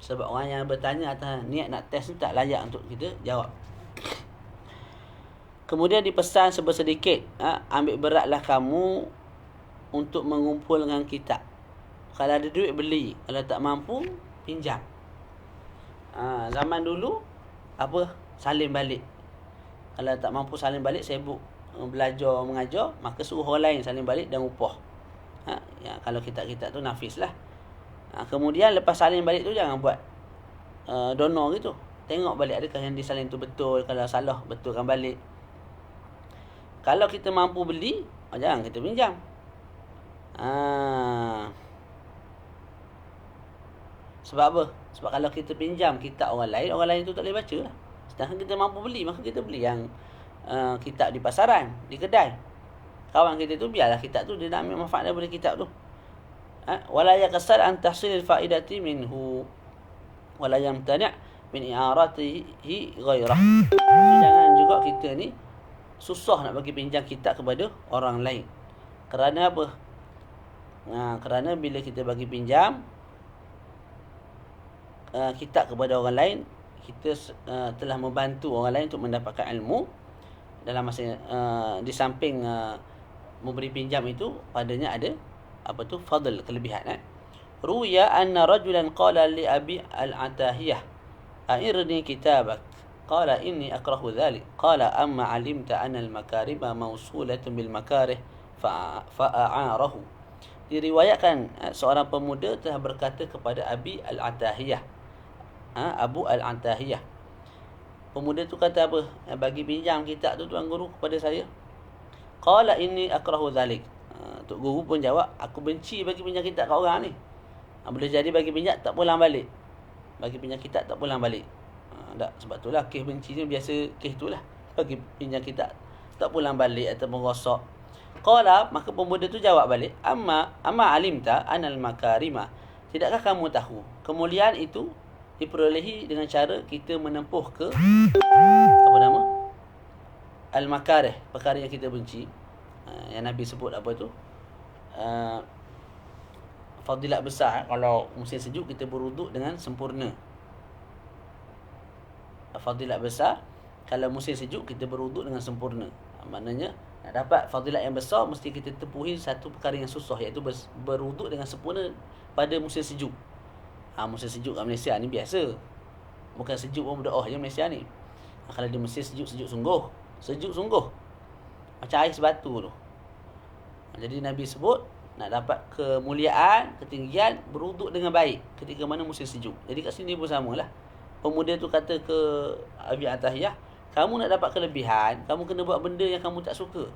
S1: sebab orang yang bertanya atas niat nak test ni tak layak untuk kita jawab. Kemudian dipesan sedikit, ambil beratlah kamu untuk mengumpulkan kitab. Kalau ada duit beli, kalau tak mampu pinjam. Zaman dulu salin balik. Kalau tak mampu salin balik, sibuk belajar mengajar, maka suruh orang lain salin balik dan upah. Kalau kitab-kitab tu nafis lah. Kemudian lepas salin balik tu jangan buat donor gitu. Tengok balik adakah yang disalin tu betul. Kalau salah, betulkan balik. Kalau kita mampu beli, jangan kita pinjam. Sebab apa? Sebab kalau kita pinjam kitab orang lain tu tak boleh baca lah. Sedangkan kita mampu beli, maka kita beli yang kitab di pasaran, di kedai. Kawan kita tu biarlah kitab tu, dia nak ambil manfaat daripada kitab tu. wala yakasal an tahsil faidati minhu wala yamtani' min i'aratihi ghairah. Jangan juga kita ni susah nak bagi pinjam kitab kepada orang lain. Kerana apa? Kerana bila kita bagi pinjam kitab kepada orang lain, kita telah membantu orang lain untuk mendapatkan ilmu dalam masa di samping memberi pinjam itu padanya ada fadl, kelebihan. Ruya anna rajulan qala li abi al-atahiyah a'irni kitabak qala inni akrahu dhalik qala amma alimta anna al-makarima mawsulatun bil makarih fa'a'arahu. Diriwayatkan seorang pemuda telah berkata kepada Abi al-Atahiyah, Abu al-Atahiyah. Pemuda tu kata apa? Bagi pinjam kitab tu tuan guru kepada saya. Qala inni akrahu dhalik. Tok guru pun jawab, aku benci bagi pinjam kitab kat orang ni. Boleh jadi bagi pinjam tak pulang balik. Bagi pinjam kitab tak pulang balik. Sebab itulah kes benci ni biasa kes itulah. Bagi pinjam kitab tak pulang balik atau rosak. Qala, maka pemuda tu jawab balik, amma alimta anal makarima. Tidakkah kamu tahu kemuliaan itu diperolehi dengan cara kita menempuh ke al-makarih, perkara yang kita benci. Yang Nabi sebut apa tu? Fadilat besar kalau musim sejuk kita berwuduk dengan sempurna. Fadilat besar kalau musim sejuk kita berwuduk dengan sempurna. Maknanya nak dapat fadilat yang besar mesti kita tempuhi satu perkara yang susah, iaitu berwuduk dengan sempurna pada musim sejuk. Musim sejuk kat Malaysia ni biasa. Bukan sejuk pun berdoa je Malaysia ni. Kalau dia musim sejuk sungguh. Sejuk sungguh. Macam ais batu tu. Jadi Nabi sebut nak dapat kemuliaan, ketinggian, berwuduk dengan baik ketika mana musim sejuk. Jadi kat sini pun samalah. Pemuda tu kata ke Abi Atahiyah, kamu nak dapat kelebihan, kamu kena buat benda yang kamu tak suka.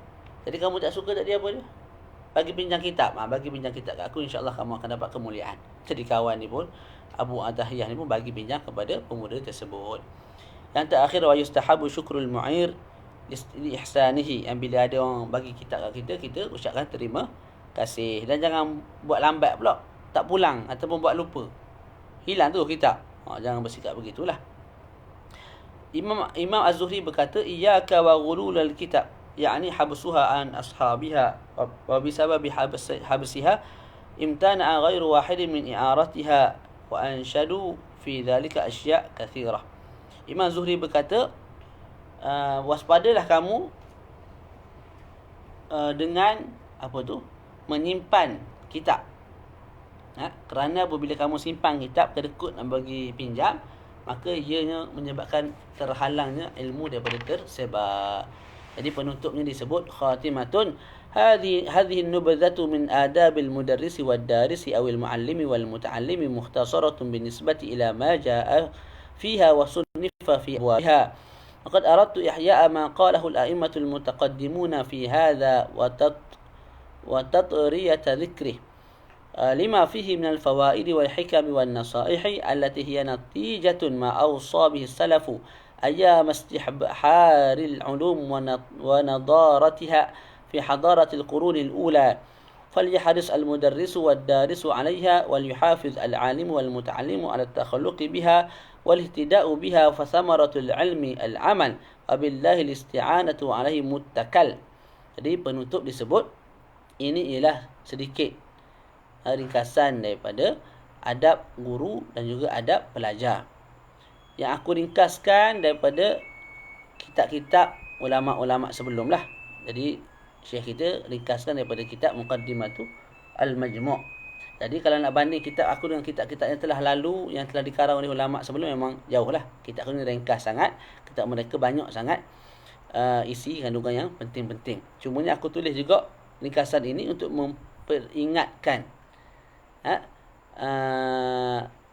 S1: Jadi kamu tak suka tadi apa dia? Bagi pinjam kitab. Bagi pinjam kitab kat aku, insya-Allah kamu akan dapat kemuliaan. Jadi kawan ni pun, Abu Atahiyah ni pun bagi pinjam kepada pemuda tersebut. Yang terakhir, wa yustahabu syukrul mu'ir li ihsanihi. Yang bila ada orang bagi kitab kat kita, kita ucapkan terima kasih. Dan jangan buat lambat pula, tak pulang ataupun buat lupa. Hilang tu kitab. Jangan bersikap begitulah. Imam Az-Zuhri berkata, iyyaka wa ghulul kitab, yakni habsuha an ashabiha wa bisababi habsiha imtana'a ghairu wahidin min i'aratiha wa anshadu fi dhalika asya' kathirah. Imam Zuhri berkata, waspadalah kamu dengan menyimpan kitab. Kerana apabila kamu simpan kitab kedekut nak bagi pinjam, maka ianya menyebabkan terhalangnya ilmu daripada tersebar. Jadi penutupnya disebut khatimatun hadhihi an-nubdhatu min adabil mudarrisi wad-darisi aw al-muallimi wal muta'allimi mukhtasaratun binisbati ila ma jaa fiha wa sunnifa fiha. Faqad aradtu ihya'a ma qalahu al-a'immatu al-mutaqaddimuna fi hadha wa tatriyata dhikrih لما فيه من الفوائد والحكم والنصائح التي هي نتيجة ما أوصى به السلف أيام استحبار العلوم ونضارتها في حضارة القرون الأولى. فليحرص المدرس والدارس عليها وليحافظ العالم والمتعلم على التخلق بها والاهتداء بها فثمرة العلم العمل وبالله الاستعانة عليه متكل. Jadi penutup disebut ini ialah sedikit ringkasan daripada adab guru dan juga adab pelajar yang aku ringkaskan daripada kitab-kitab ulama-ulama sebelum lah. Jadi Syekh kita ringkaskan daripada kitab Muqaddimatu Al-Majmu'. Jadi kalau nak banding kitab aku dengan kitab-kitab yang telah lalu, yang telah dikarang oleh ulama sebelum, memang jauh lah. Kitab aku ni ringkas sangat, kitab mereka banyak sangat isi kandungan yang penting-penting. Cumanya aku tulis juga ringkasan ini untuk memperingatkan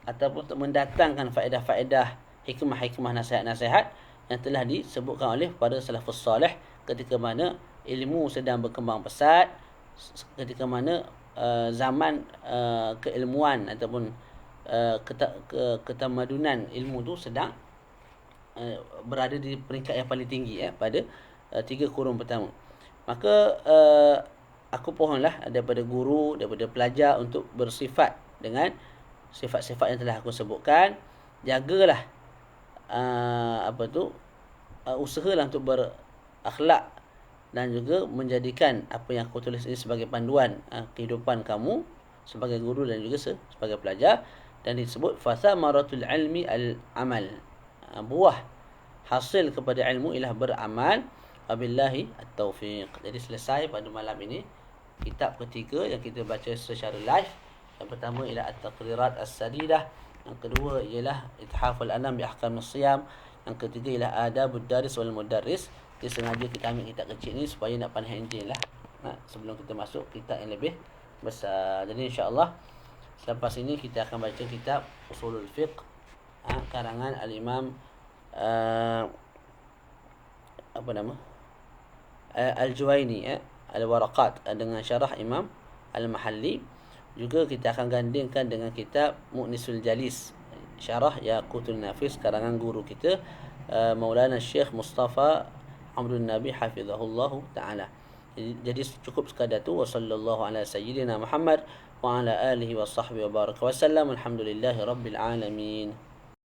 S1: ataupun untuk mendatangkan faedah-faedah, hikmah-hikmah, nasihat-nasihat yang telah disebutkan oleh para salafus salih ketika mana ilmu sedang berkembang pesat, ketika mana zaman keilmuan ataupun ketamadunan ilmu tu sedang berada di peringkat yang paling tinggi pada 3 kurun pertama. Maka aku pohonlah daripada guru, daripada pelajar untuk bersifat dengan sifat-sifat yang telah aku sebutkan. Jagalah usahalah untuk berakhlak dan juga menjadikan apa yang aku tulis ini sebagai panduan kehidupan kamu sebagai guru dan juga sebagai pelajar. Dan disebut fathamaratul ilmi al-amal, buah hasil kepada ilmu ialah beramal. Wabillahi at-taufiq. Jadi selesai pada malam ini kitab ketiga yang kita baca secara live. Yang pertama ialah At-Taqrirat As-Sadidah, yang kedua ialah Ithaful Anam bi Ahkamis Siyam, yang ketiga ialah Adabud Daris wal Mudarris. Kita sengaja kita ambil kitab kecil ni supaya nak pandai handle lah sebelum kita masuk kitab yang lebih besar. Jadi insya-Allah selepas ini kita akan baca kitab Usulul Fiqh karangan Al-Imam Al-Juwaini, Al-Waraqat, dengan syarah Imam Al-Mahalli. Juga kita akan gandingkan dengan kitab Mu'nisul Jalis, syarah Yaqutul Nafis karangan guru kita Maulana Syekh Mustafa Amrun Nabi hafizahullahu taala. Jadi cukup sekadar tu. Wassallallahu ala sayyidina Muhammad wa ala alihi wa sahbihi wa baraka wa sallam. Alhamdulillahi rabbil alamin.